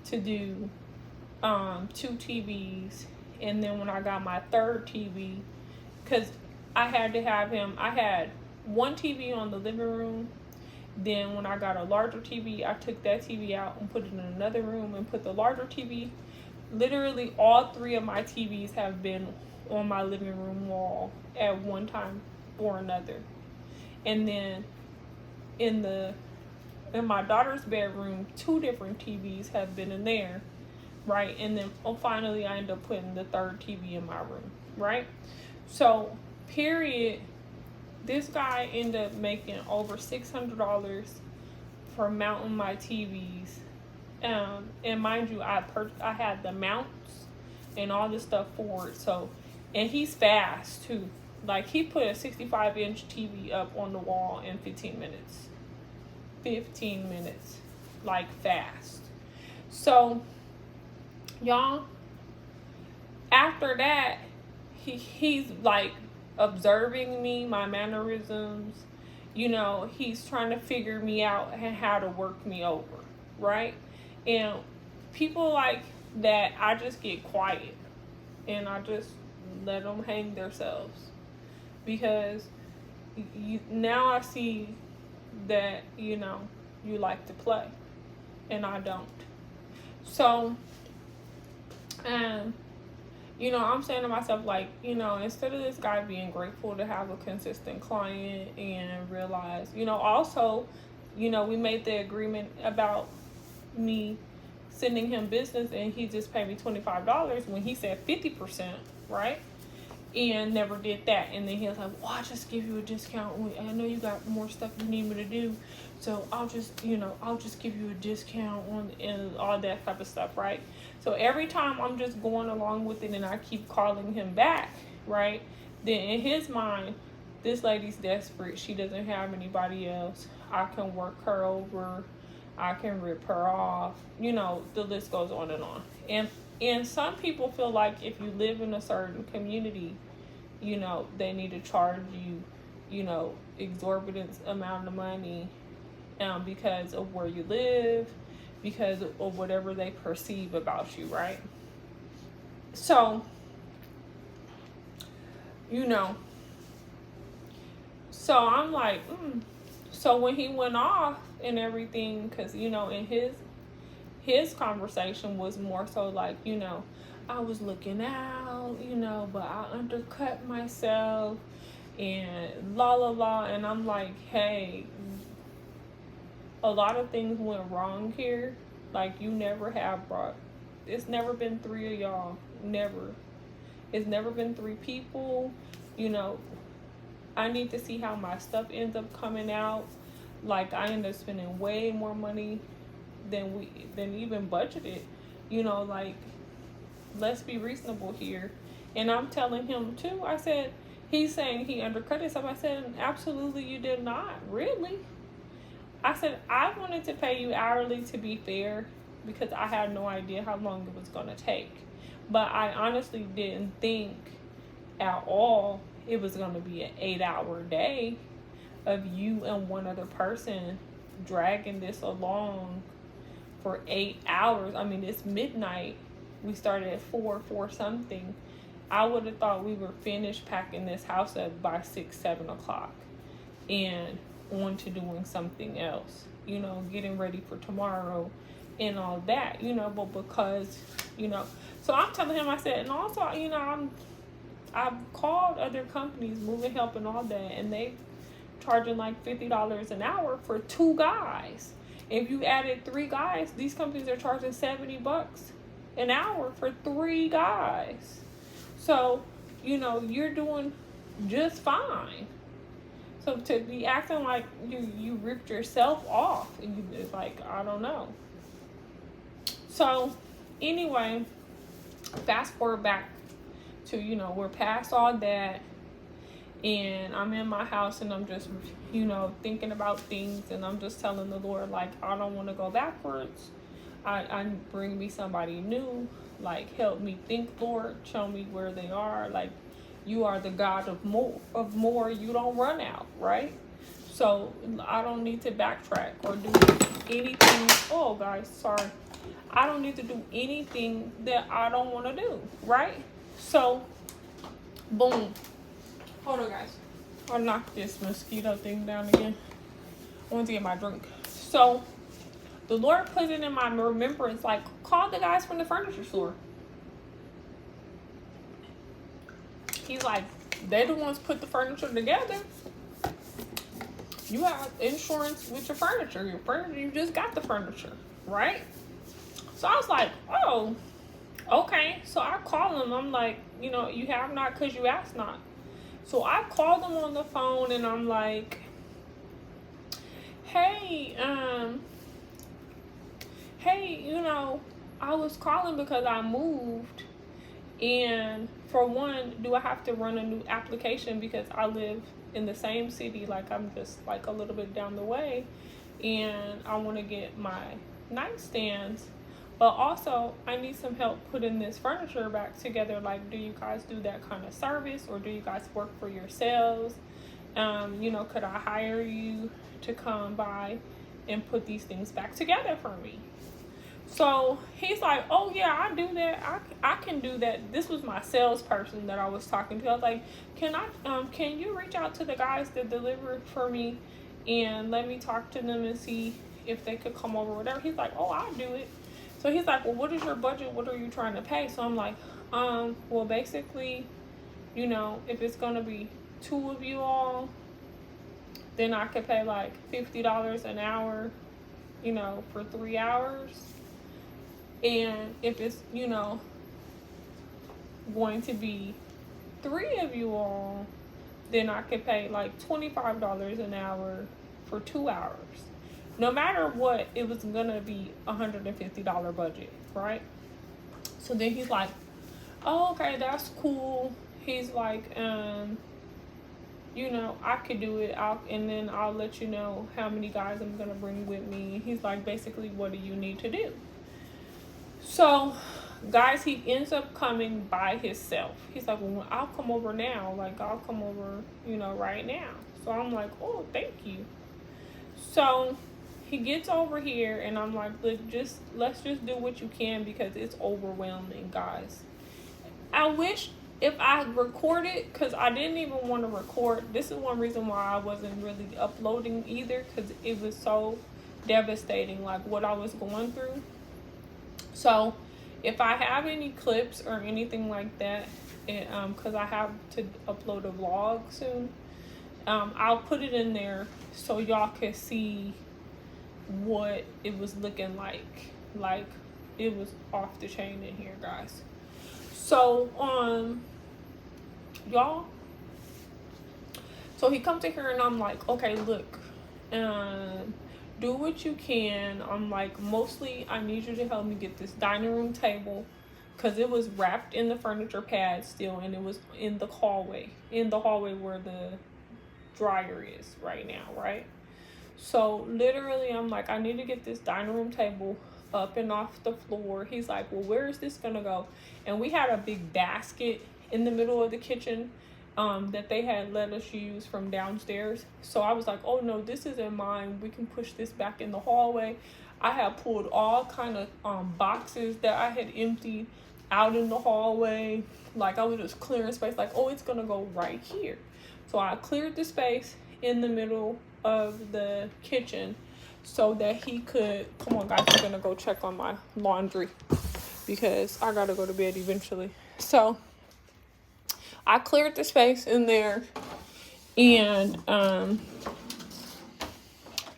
to do 2 TVs And then when I got my third TV, because I had to have him, I had one TV on the living room. Then when I got a larger TV, I took that TV out and put it in another room and put the larger TV. Literally all three of my TVs have been on my living room wall at one time or another. And then in my daughter's bedroom, 2 different TVs have been in there, right? And then finally I ended up putting the third TV in my room, right? So period, this guy ended up making over $600 for mounting my TVs. And mind you, I had the mounts and all this stuff for it. So, and he's fast too. Like, he put a 65-inch TV up on the wall in 15 minutes. 15 minutes. Like, fast. So, y'all, after that, he's like observing me, my mannerisms. You know, he's trying to figure me out and how to work me over, right? And people like that, I just get quiet and I just let them hang themselves, because now I see that, you know, you like to play and I don't. So, you know, I'm saying to myself, like, you know, instead of this guy being grateful to have a consistent client and realize, you know, also, you know, we made the agreement about me sending him business and he just paid me $25 when he said 50%, right? And never did that. And then he was like, well, I'll just give you a discount. I know you got more stuff you need me to do, so I'll just, you know, I'll just give you a discount on and all that type of stuff, right? So every time I'm just going along with it and I keep calling him back, right? Then in his mind, this lady's desperate. She doesn't have anybody else. I can work her over. I can rip her off. You know, the list goes on and on. And some people feel like if you live in a certain community, you know, they need to charge you, you know, exorbitant amount of money because of where you live, because of whatever they perceive about you, right? So, you know, so I'm like, So when he went off and everything, because, you know, in his conversation was more so like, you know, I was looking out, you know, but I undercut myself and la la la. And I'm like, hey, a lot of things went wrong here. Like, you never have brought, it's never been 3 of y'all. Never. It's never been 3 people. You know, I need to see how my stuff ends up coming out. Like, I end up spending way more money than even budgeted. You know, like, let's be reasonable here. And I'm telling him too, I said, he's saying he undercut himself. I said, absolutely you did not. Really? I said, I wanted to pay you hourly to be fair, because I had no idea how long it was going to take. But I honestly didn't think at all it was going to be an 8-hour day of you and one other person dragging this along for 8 hours. I mean, it's midnight. We started at 4 something. I would have thought we were finished packing this house up by 6, 7 o'clock and on to doing something else, you know, getting ready for tomorrow and all that, you know. But because, you know, so I'm telling him, I said, and also, you know, I've called other companies, Moving Help and all that, and they charging like $50 an hour for 2 guys. If you added 3 guys, these companies are charging $70 an hour for 3 guys. So, you know, you're doing just fine. So to be acting like you ripped yourself off, and it's like, I don't know. So anyway, fast forward back to, you know, we're past all that, and I'm in my house and I'm just, you know, thinking about things, and I'm just telling the Lord, like, I don't want to go backwards. I bring me somebody new. Like, help me think, Lord. Show me where they are. Like, you are the God of more. You don't run out, right? So I don't need to backtrack or do anything. Oh, guys, sorry. I don't need to do anything that I don't want to do, right? So, boom. Hold on, guys. I'll knock this mosquito thing down again. I want to get my drink. So, the Lord put it in my remembrance, like, call the guys from the furniture store. He's like, they the ones put the furniture together. You have insurance with your furniture. Your furniture, you just got the furniture, right? So I was like, oh, okay. So I call them. I'm like, you know, you have not because you asked not. So I called them on the phone and I'm like, hey, you know, I was calling because I moved. And for one, do I have to run a new application because I live in the same city, like I'm just like a little bit down the way, and I want to get my nightstands, but also I need some help putting this furniture back together. Like, do you guys do that kind of service, or do you guys work for yourselves? You know, could I hire you to come by and put these things back together for me? So he's like, oh yeah, I do that. I can do that. This was my salesperson that I was talking to. I was like, can you reach out to the guys that deliver for me and let me talk to them and see if they could come over or whatever. He's like, oh, I'll do it. So he's like, well, what is your budget? What are you trying to pay? So I'm like, well, basically, you know, if it's going to be 2 of you all, then I could pay like $50 an hour, you know, for 3 hours. And if it's, you know, going to be 3 of you all, then I could pay like $25 an hour for 2 hours. No matter what, it was gonna be $150 budget, right? So then he's like, oh, okay, that's cool. He's like, you know, I could do it. And then I'll let you know how many guys I'm gonna bring with me. He's like, basically, what do you need to do? So, guys, he ends up coming by himself. He's like, well, I'll come over now. Like, I'll come over, you know, right now. So I'm like, oh, thank you. So he gets over here and I'm like, look, let's just do what you can because it's overwhelming, guys. I wish if I recorded, because I didn't even want to record. This is one reason why I wasn't really uploading either, because it was so devastating, like what I was going through. So if I have any clips or anything like that, because I have to upload a vlog soon, I'll put it in there so y'all can see what it was looking like. Like, it was off the chain in here, guys. So y'all, so he comes in here and I'm like, okay, look, do what you can. I'm like, mostly I need you to help me get this dining room table, because it was wrapped in the furniture pad still, and it was in the hallway where the dryer is right now, right? So literally I'm like, I need to get this dining room table up and off the floor. He's like, well, where is this gonna go? And we had a big basket in the middle of the kitchen that they had let us use from downstairs. So I was like, oh no, this isn't mine. We can push this back in the hallway. I had pulled all kind of boxes that I had emptied out in the hallway. Like, I was just clearing space, like, oh, it's gonna go right here. So I cleared the space in the middle of the kitchen so that he could, come on guys, I'm gonna go check on my laundry because I gotta go to bed eventually. So I cleared the space in there, and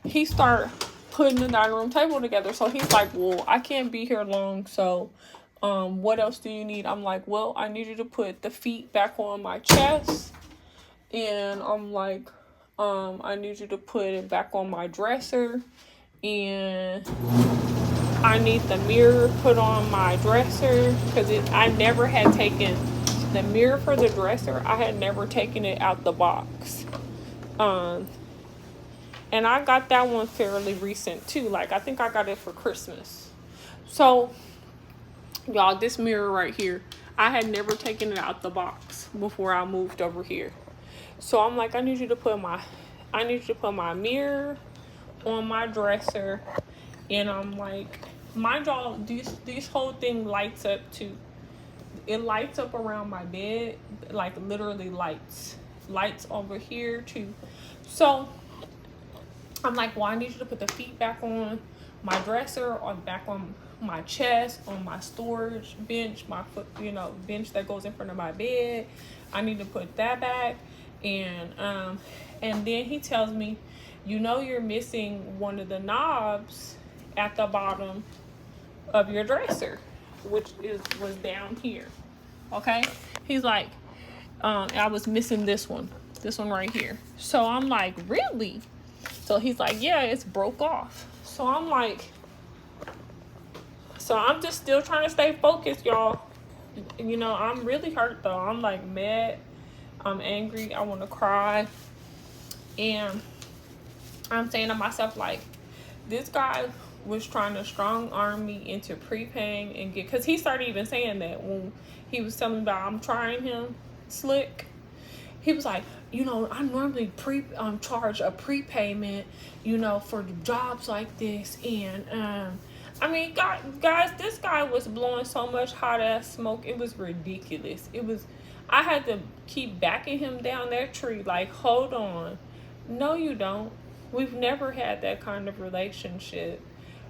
he started putting the dining room table together. So he's like, well, I can't be here long, so what else do you need? I'm like, well, I need you to put the feet back on my chest, and I'm like, I need you to put it back on my dresser, and I need the mirror put on my dresser, because I never had taken the mirror for the dresser. I had never taken it out the box. And I got that one fairly recent too. Like, I think I got it for Christmas. So y'all, this mirror right here, I had never taken it out the box before I moved over here. So I'm like, I need you to put my mirror on my dresser. And I'm like, mind y'all, this whole thing lights up too. it lights up around my bed, like literally lights over here too. So I'm like, well, I need you to put the feet back on my dresser, or back on my chest, on my storage bench, my foot, bench that goes in front of my bed. I need to put that back. And then he tells me, you're missing one of the knobs at the bottom of your dresser, which was down here. Okay, he's like, I was missing this one right here. So I'm like, really? So he's like, yeah, it's broke off. So I'm like, I'm just still trying to stay focused, y'all. I'm really hurt though. I'm like mad. I'm angry. I want to cry. And I'm saying to myself, like, this guy was trying to strong arm me into prepaying and because he started even saying that when he was telling me about I'm trying him, Slick. He was like, I normally charge a prepayment, for jobs like this. And I mean, guys, this guy was blowing so much hot ass smoke. It was ridiculous. I had to keep backing him down that tree. Like, hold on. No, you don't. We've never had that kind of relationship.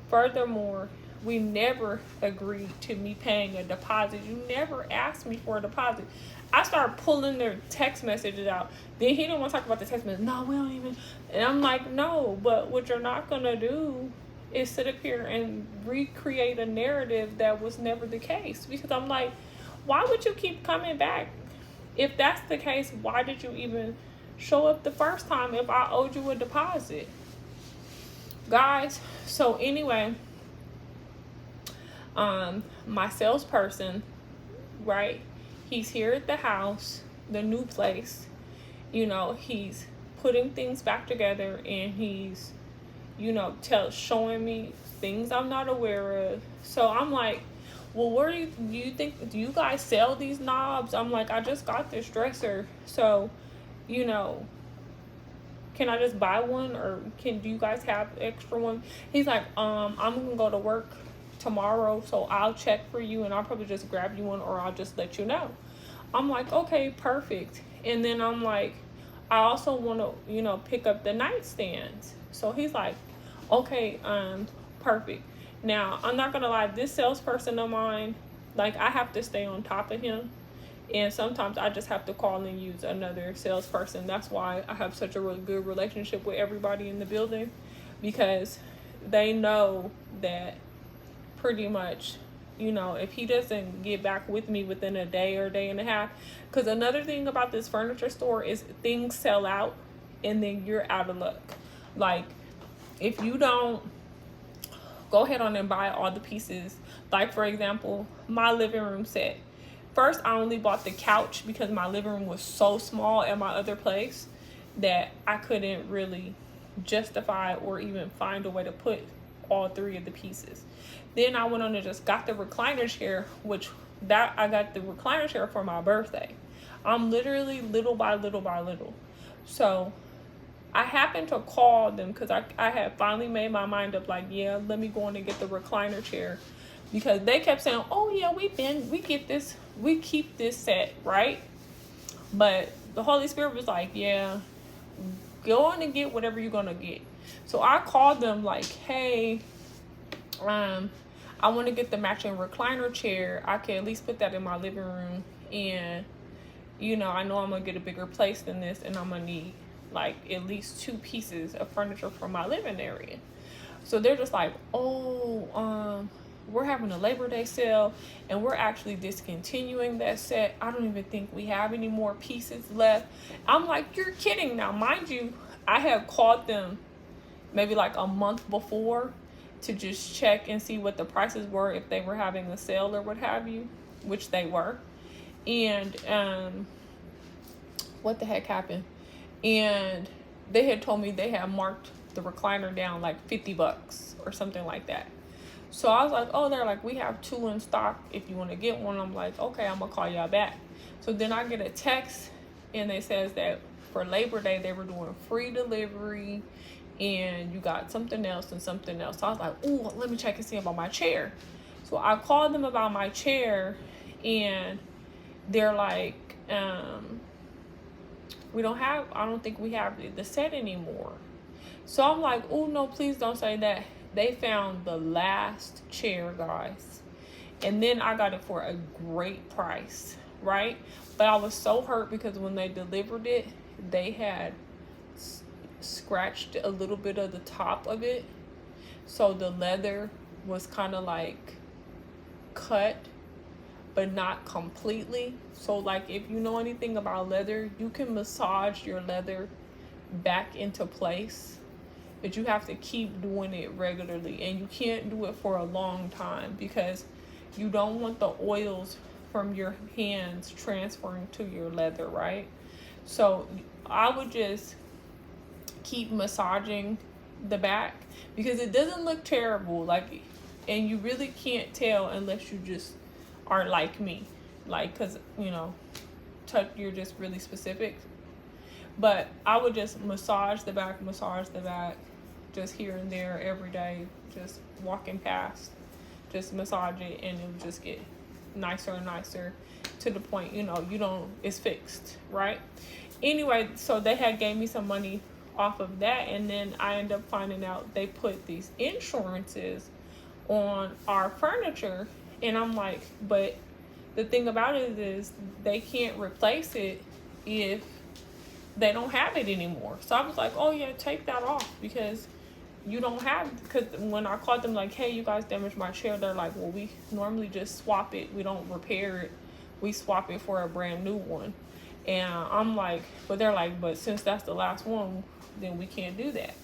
Furthermore, we never agreed to me paying a deposit. You never asked me for a deposit. I started pulling their text messages out. Then he didn't want to talk about the text message. No, we don't even. And I'm like, no, but what you're not going to do is sit up here and recreate a narrative that was never the case. Because I'm like, why would you keep coming back? If that's the case, why did you even show up the first time if I owed you a deposit? Guys, so anyway, my salesperson, right, he's here at the house, the new place, he's putting things back together, and he's, showing me things I'm not aware of. So I'm like, well, where do you think, do you guys sell these knobs? I'm like, I just got this dresser, so, can I just buy one, or do you guys have extra one? He's like, I'm gonna go to work tomorrow, so I'll check for you, and I'll probably just grab you one, or I'll just let you know. I'm like, okay, perfect. And then I'm like, I also want to, pick up the nightstands. So he's like, okay, perfect. Now, I'm not gonna lie, this salesperson of mine, like, I have to stay on top of him. And sometimes I just have to call and use another salesperson. That's why I have such a really good relationship with everybody in the building, because they know that pretty much, if he doesn't get back with me within a day or a day and a half, because another thing about this furniture store is things sell out and then you're out of luck. Like, if you don't go ahead on and buy all the pieces, like for example, my living room set. First, I only bought the couch because my living room was so small at my other place that I couldn't really justify or even find a way to put all three of the pieces. Then I went on and just got the recliner chair, I got the recliner chair for my birthday. I'm literally little by little by little. So I happened to call them because I had finally made my mind up, like, yeah, let me go on and get the recliner chair. Because they kept saying, oh yeah, we keep this set, right? But the Holy Spirit was like, yeah, go on and get whatever you're gonna get. So I called them like, hey, I want to get the matching recliner chair. I can at least put that in my living room, and I know I'm gonna get a bigger place than this, and I'm gonna need like at least 2 pieces of furniture for my living area. So they're just like, oh, we're having a Labor Day sale and we're actually discontinuing that set. I don't even think we have any more pieces left. I'm like, you're kidding. Now, mind you, I had called them maybe like a month before to just check and see what the prices were, if they were having a sale or what have you, which they were. And what the heck happened? And they had told me they had marked the recliner down like $50 or something like that. So I was like, oh, they're like, we have 2 in stock if you want to get one. I'm like, okay, I'm gonna call y'all back. So then I get a text and it says that for Labor Day they were doing free delivery and you got something else and something else. So I was like, ooh, let me check and see about my chair. So I called them about my chair, And they're like, we don't have, I don't think we have the set anymore. So I'm like, oh no, please don't say that. They found the last chair, guys. And then I got it for a great price, right? But I was so hurt because when they delivered it, they had scratched a little bit of the top of it. So the leather was kind of like cut, but not completely. So like if you know anything about leather, you can massage your leather back into place, but you have to keep doing it regularly, and you can't do it for a long time because you don't want the oils from your hands transferring to your leather, right? So I would just keep massaging the back because it doesn't look terrible, like, and you really can't tell unless you just are like me, like, because you know, you're just really specific. But I would just massage the back, just here and there every day, just walking past, just massage it, and it would just get nicer and nicer to the point, you know, you don't, it's fixed, right? Anyway, so they had gave me some money off of that, and then I ended up finding out they put these insurances on our furniture, and I'm like, but the thing about it is they can't replace it if they don't have it anymore. So I was like, oh yeah, take that off because you don't have, because when I called them like, hey, you guys damaged my chair, they're like, well, we normally just swap it, we don't repair it, we swap it for a brand new one. And I'm like, but they're like, but since that's the last one, then we can't do that,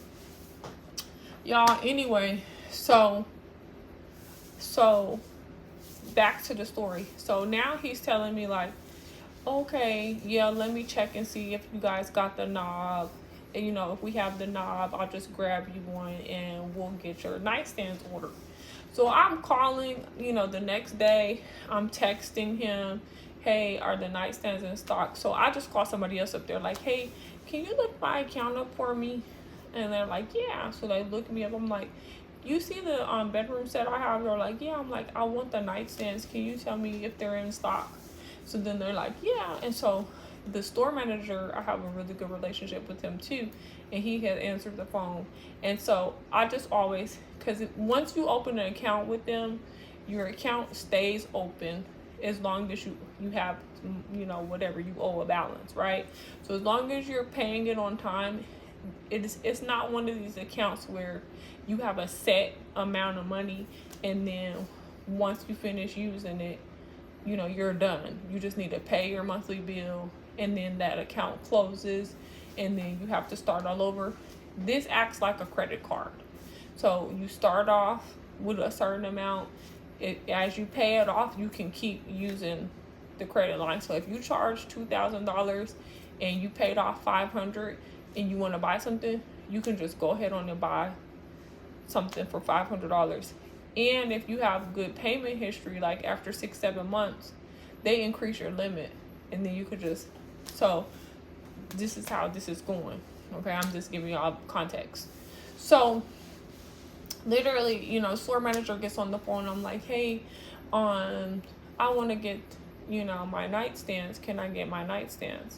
y'all. Anyway, so back to the story. So now he's telling me like, okay, yeah, let me check and see if you guys got the knob. And, you know, if we have the knob, I'll just grab you one and we'll get your nightstands ordered. So I'm calling, you know, the next day, I'm texting him, hey, are the nightstands in stock? So I just call somebody else up there like, hey, can you look my account up for me? And they're like, yeah. So they look me up. I'm like, you see the bedroom set I have? They're like, yeah. I'm like, I want the nightstands. Can you tell me if they're in stock? So then they're like, yeah. And so the store manager, I have a really good relationship with him too, and he had answered the phone. And so I just always, because once you open an account with them, your account stays open as long as you have, you know, whatever you owe a balance, right? So as long as you're paying it on time, it's not one of these accounts where you have a set amount of money and then once you finish using it, you know, you're done. You just need to pay your monthly bill and then that account closes and then you have to start all over. This acts like a credit card. So you start off with a certain amount. As you pay it off, you can keep using the credit line. So if you charge $2,000 and you paid off $500 and you want to buy something, you can just go ahead on and buy something for $500. And if you have good payment history, like after 6-7 months, they increase your limit, and then you could just, so this is how this is going. Okay, I'm just giving y'all context. So literally, you know, store manager gets on the phone. I'm like, hey, I want to get, you know, my nightstands. Can I get my nightstands?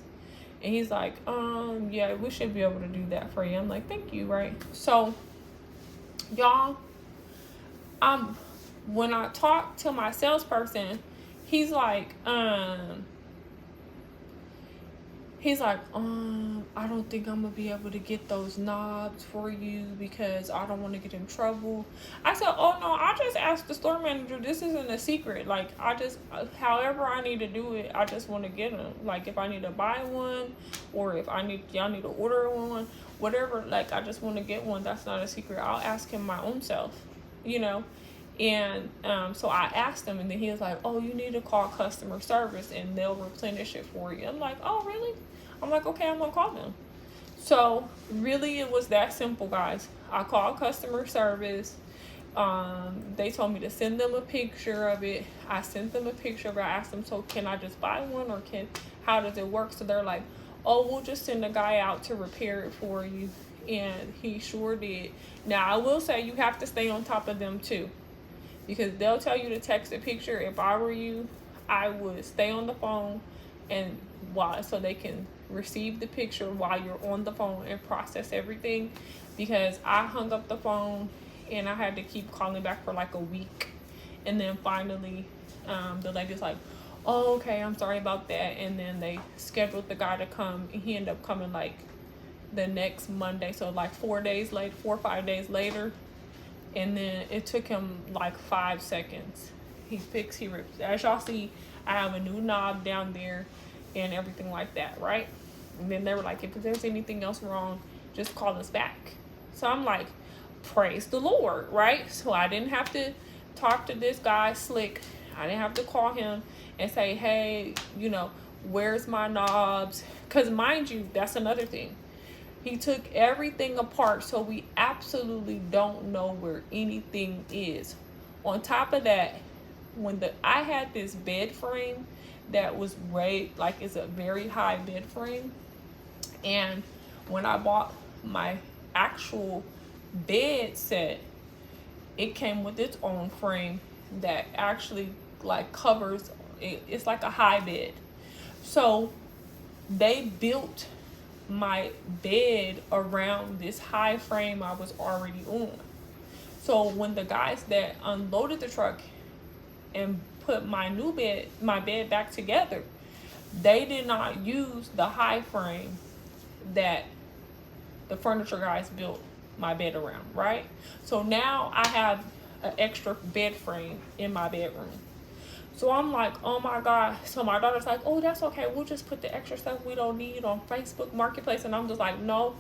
And he's like, yeah, we should be able to do that for you. I'm like, thank you, right? So y'all, when I talk to my salesperson, he's like, I don't think I'm gonna be able to get those knobs for you because I don't want to get in trouble. I said, oh no, I just asked the store manager. This isn't a secret. Like, I just, however I need to do it, I just want to get them. Like, if I need to buy one or if y'all need to order one, whatever, like, I just want to get one. That's not a secret. I'll ask him my own self, you know. And so I asked him, and then he was like, oh, you need to call customer service and they'll replenish it for you. I'm like, oh, really? I'm like, okay, I'm gonna call them. So really, it was that simple, guys. I called customer service. They told me to send them a picture of it. I sent them a picture of it. I asked them, so can I just buy one, or how does it work? So they're like, oh, we'll just send a guy out to repair it for you. And he sure did. Now, I will say you have to stay on top of them too, because they'll tell you to text a picture. If I were you, I would stay on the phone and so they can receive the picture while you're on the phone and process everything, because I hung up the phone and I had to keep calling back for like a week. And then finally, the lady's like, oh, okay, I'm sorry about that. And then they scheduled the guy to come, and he ended up coming like the next Monday. So like 4 or 5 days later. And then it took him like 5 seconds. He ripped. As y'all see, I have a new knob down there and everything like that, right? And then they were like, if there's anything else wrong, just call us back. So I'm like, praise the Lord, right? So I didn't have to talk to this guy, Slick. I didn't have to call him and say, hey, you know, where's my knobs? Because mind you, that's another thing. He took everything apart, so we absolutely don't know where anything is. On top of that, I had this bed frame that was like it's a very high bed frame, and when I bought my actual bed set, it came with its own frame that actually like covers it. It's like a high bed. So they built my bed around this high frame I was already on. So when the guys that unloaded the truck and put my bed back together, they did not use the high frame that the furniture guys built my bed around, right? So now I have an extra bed frame in my bedroom. So I'm like, oh my God. So my daughter's like, oh, that's okay. We'll just put the extra stuff we don't need on Facebook Marketplace. And I'm just like, no,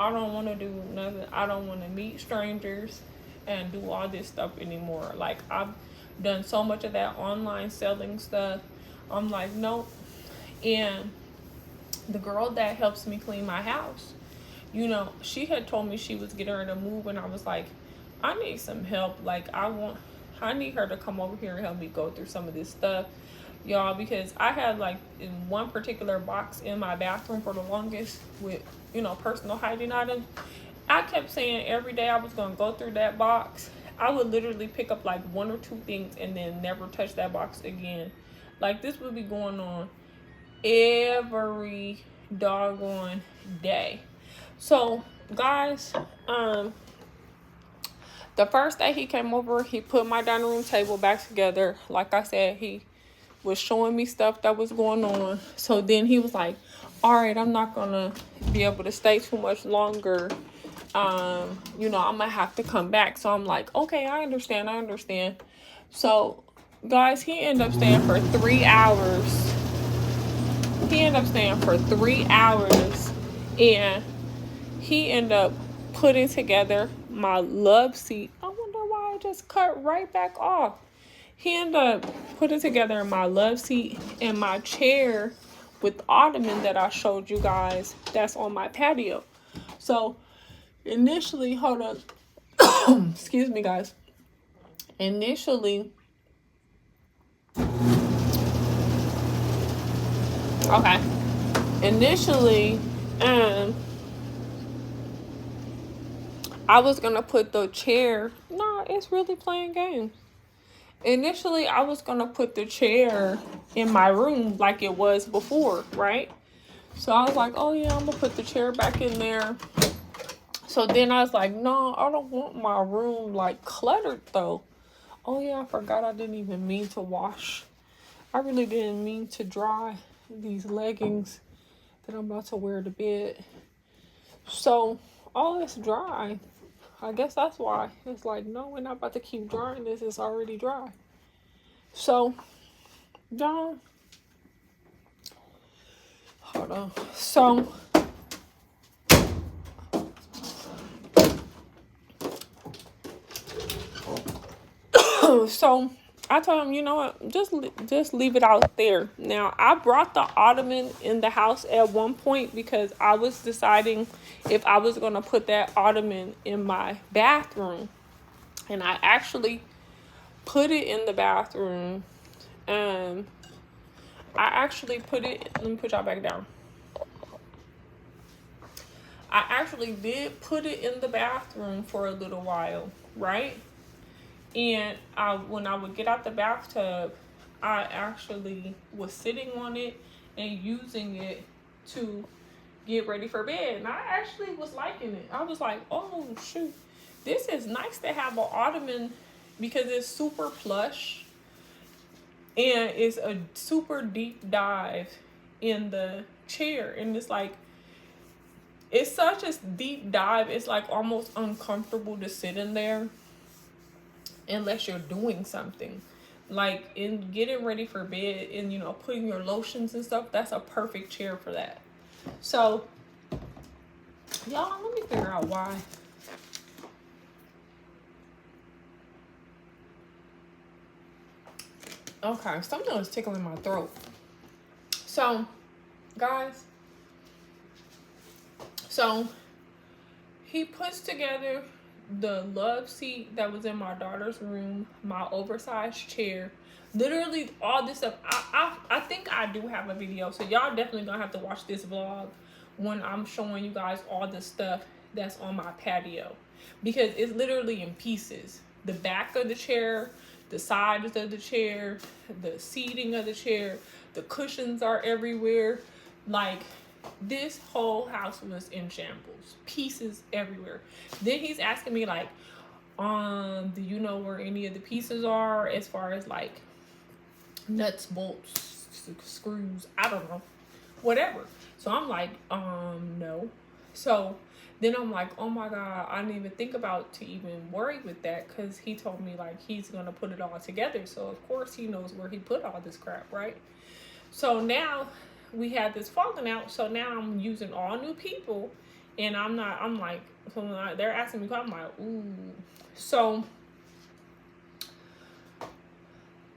I don't want to do nothing. I don't want to meet strangers and do all this stuff anymore. Like, I've done so much of that online selling stuff. I'm like, nope. And the girl that helps me clean my house, you know, she had told me she was getting ready to move. And I was like, I need some help. Like, I need her to come over here and help me go through some of this stuff, y'all, because I had like in one particular box in my bathroom for the longest with, you know, personal hygiene items. I kept saying every day I was going to go through that box. I would literally pick up like 1 or 2 things and then never touch that box again. Like, this would be going on every doggone day. So guys, the first day he came over, he put my dining room table back together. Like I said, he was showing me stuff that was going on. So then he was like, all right, I'm not going to be able to stay too much longer. You know, I'm going to have to come back. So I'm like, okay, I understand. So, guys, he ended up staying for 3 hours. And he ended up putting together my love seat. I wonder why I just cut right back off. He ended up putting together my love seat and my chair with the ottoman that I showed you guys that's on my patio. So initially, hold on. Excuse me, guys. Initially, I was gonna put the chair. No, it's really playing games. Initially, I was gonna put the chair in my room like it was before, right? So I was like, oh yeah, I'm gonna put the chair back in there. So then I was like, no, I don't want my room like cluttered though. Oh yeah, I forgot I didn't even mean to wash. I really didn't mean to dry these leggings that I'm about to wear to bed. So all it's dry. I guess that's why. It's like, no, we're not about to keep drying this. It's already dry. So, y'all, hold on. So, I told him, you know what, just leave it out there. Now, I brought the ottoman in the house at one point because I was deciding if I was going to put that ottoman in my bathroom. And I actually put it in the bathroom. I actually put it, let me put y'all back down. I actually did put it in the bathroom for a little while, right? And when I would get out the bathtub, I actually was sitting on it and using it to get ready for bed. And I actually was liking it. I was like, oh shoot, this is nice to have an ottoman because it's super plush and it's a super deep dive in the chair. And it's like, it's such a deep dive, it's like almost uncomfortable to sit in there unless you're doing something. Like in getting ready for bed and, you know, putting your lotions and stuff, that's a perfect chair for that. So, y'all, let me figure out why. Okay, something was tickling my throat. So, guys, so he puts together the love seat that was in my daughter's room, my oversized chair, literally all this stuff. I think I do have a video, so y'all definitely gonna have to watch this vlog when I'm showing you guys all the stuff that's on my patio, because it's literally in pieces. The back of the chair, the sides of the chair, the seating of the chair, the cushions are everywhere. Like, this whole house was in shambles, pieces everywhere. Then he's asking me like, do you know where any of the pieces are, as far as like nuts, bolts, screws, I don't know, whatever. So I'm like, no. So then I'm like, oh my God, I didn't even think about to even worry with that, because he told me like he's gonna put it all together. So of course he knows where he put all this crap, right? So now we had this falling out. So now I'm using all new people, and I'm like, so they're asking me, I'm like, ooh. So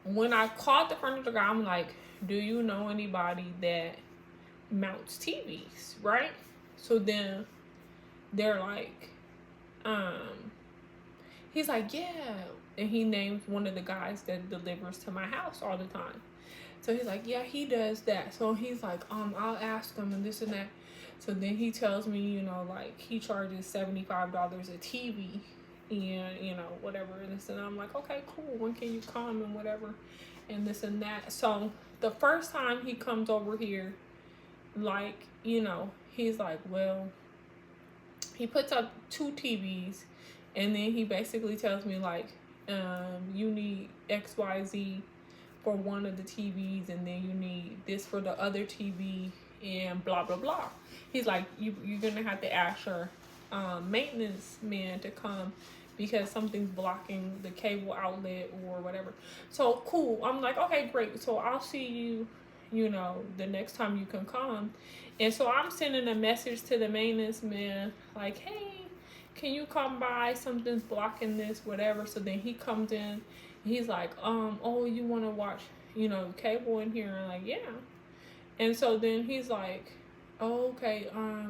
when I called the furniture guy, I'm like, do you know anybody that mounts TVs, right? So then they're like, he's like, yeah. And he names one of the guys that delivers to my house all the time. So he's like, yeah, he does that. So he's like, I'll ask him and this and that. So then he tells me, you know, like he charges $75 a TV and, you know, whatever. And this, and I'm like, okay, cool. When can you come and whatever, and this and that. So the first time he comes over here, like, you know, he's like, well, he puts up 2 TVs, and then he basically tells me like, you need XYZ for one of the TVs, and then you need this for the other TV, and blah blah blah. He's like, you're gonna have to ask your maintenance man to come because something's blocking the cable outlet or whatever. So cool. I'm like, okay, great. So I'll see you, you know, the next time you can come. And so I'm sending a message to the maintenance man like, hey, can you come by? Something's blocking this, whatever. So then he comes in. He's like, oh, you want to watch, you know, cable in here? And I'm like, yeah. And so then he's like, oh, okay,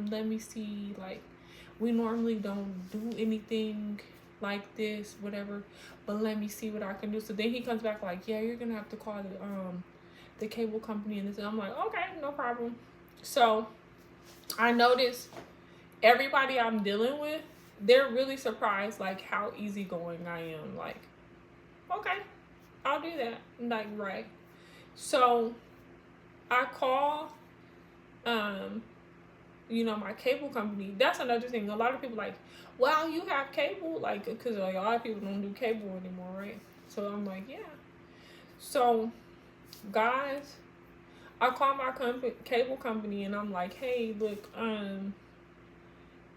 let me see, like, we normally don't do anything like this, whatever, but let me see what I can do. So then he comes back like, yeah, you're gonna have to call the cable company and this. And I'm like, okay, no problem. So I noticed everybody I'm dealing with, they're really surprised like how easygoing I am. Like, okay, I'll do that. Like, right. So I call, you know, my cable company. That's another thing. A lot of people like, wow, you have cable? Like, because like, a lot of people don't do cable anymore, right? So I'm like, yeah. So, guys, I call my cable company and I'm like, hey, look,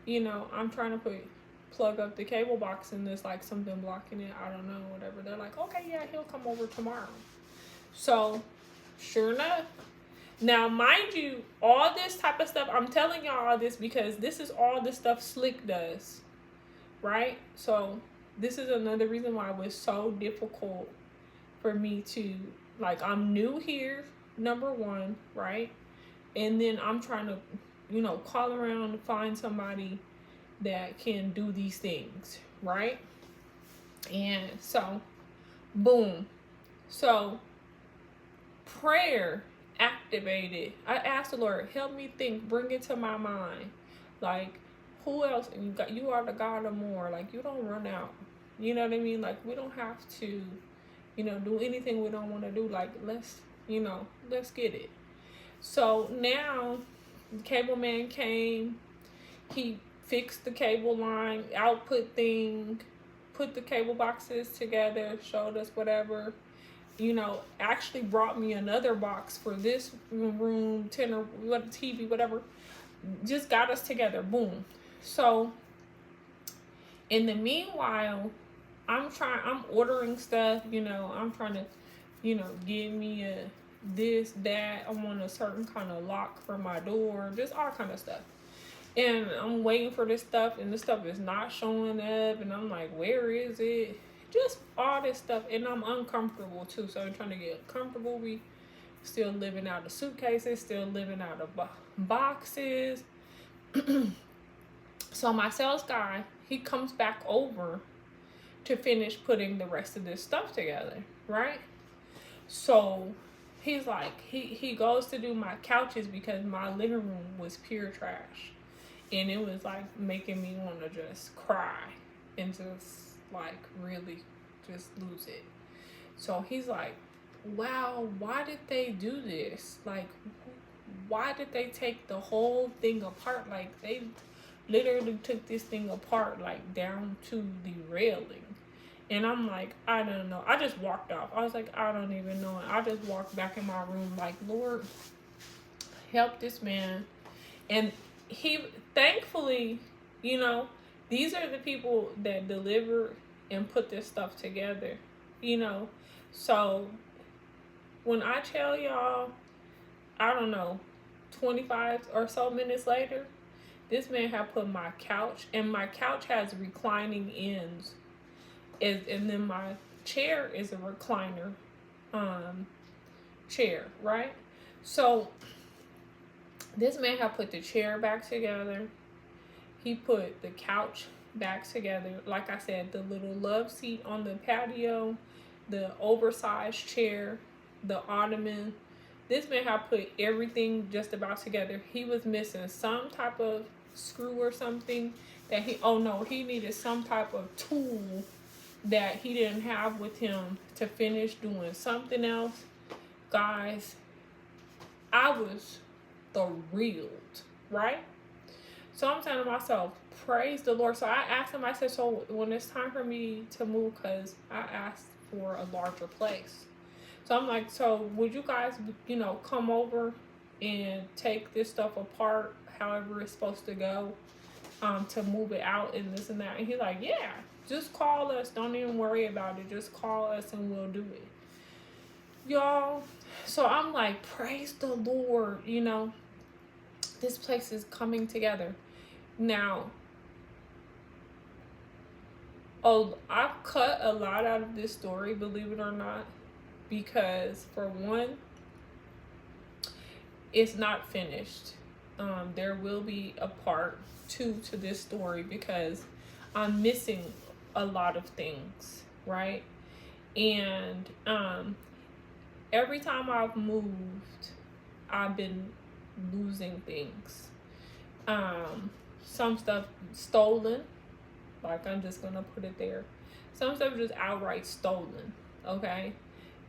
you know, I'm trying to plug up the cable box and there's like something blocking it. I don't know, whatever. They're like, okay, yeah, he'll come over tomorrow. So, sure enough. Now, mind you, all this type of stuff, I'm telling y'all all this because this is all the stuff Slick does, right? So, this is another reason why it was so difficult for me to, like, I'm new here, number one, right? And then I'm trying to, you know, call around and find somebody that can do these things, right? And so, boom. So, prayer activated. I asked the Lord, help me think, bring it to my mind. Like, who else? You are the God of more. Like, you don't run out. You know what I mean? Like, we don't have to do anything we don't want to do. Like, let's get it. So now the cable man came. He fixed the cable line, output thing, put the cable boxes together, showed us whatever. Actually brought me another box for this room, tenor, TV, whatever. Just got us together. Boom. So in the meanwhile, I'm ordering stuff, I'm trying to, give me this, that. I want a certain kind of lock for my door, just all kind of stuff. And I'm waiting for this stuff, and this stuff is not showing up, and I'm like, where is it? Just all this stuff, and I'm uncomfortable too, so I'm trying to get comfortable. We still living out of suitcases, still living out of boxes. So my sales guy, he comes back over to finish putting the rest of this stuff together, right? So he's like, he goes to do my couches because my living room was pure trash. And it was like making me want to just cry and just like really just lose it. So he's like, wow, why did they do this? Like, why did they take the whole thing apart? Like, they literally took this thing apart, like down to the railing. And I'm like, I don't know. I just walked off. I was like, I don't even know. And I just walked back in my room like, Lord, help this man. And he, thankfully, these are the people that deliver and put this stuff together, So when I tell y'all, I don't know, 25 or so minutes later, this man had put my couch, and my couch has reclining ends. And then my chair is a recliner chair, right? So this man had put the chair back together. He put the couch back together. Like I said, the little love seat on the patio, the oversized chair, the ottoman. This man had put everything just about together. He was missing some type of screw or something that he needed some type of tool that he didn't have with him to finish doing something else. Guys, I was thrilled, right? So I'm saying to myself, praise the Lord. So I asked him, I said, so when it's time for me to move, because I asked for a larger place. So I'm like, so would you guys, come over and take this stuff apart, however it's supposed to go, to move it out and this and that? And he's like, yeah, just call us. Don't even worry about it. Just call us and we'll do it. Y'all, so I'm like, praise the Lord, this place is coming together. Now, I've cut a lot out of this story, believe it or not, because for one, it's not finished. There will be a part 2 to this story because I'm missing a lot of things, right? And every time I've moved, I've been losing things. Some stuff stolen, like I'm just gonna put it there. Some stuff just outright stolen, okay?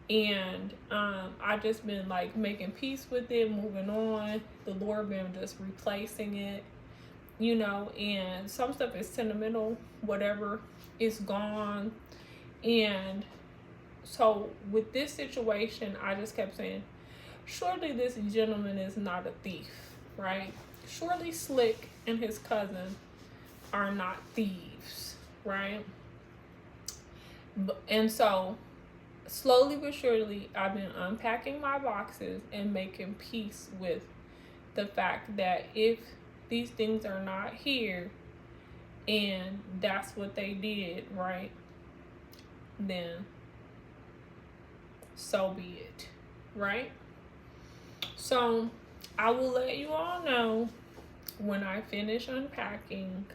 And I just been like making peace with it, moving on. The Lord been just replacing it, and some stuff is sentimental, whatever, it's gone. And so with this situation, I just kept saying, surely this gentleman is not a thief, right? Surely Slick and his cousin are not thieves, right? And so slowly but surely, I've been unpacking my boxes and making peace with the fact that if these things are not here and that's what they did, right, then so be it, right? So I will let you all know when I finish unpacking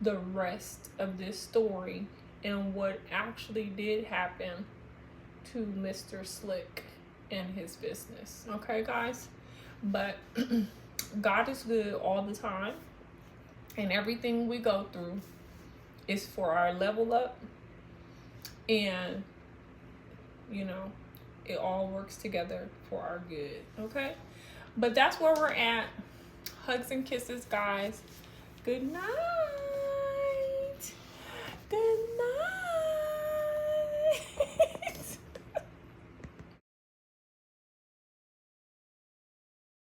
the rest of this story and what actually did happen to Mr. Slick and his business. Okay, guys? But God is good all the time, and everything we go through is for our level up. And you know, it all works together for our good. Okay, but that's where we're at. Hugs and kisses, guys. Good night.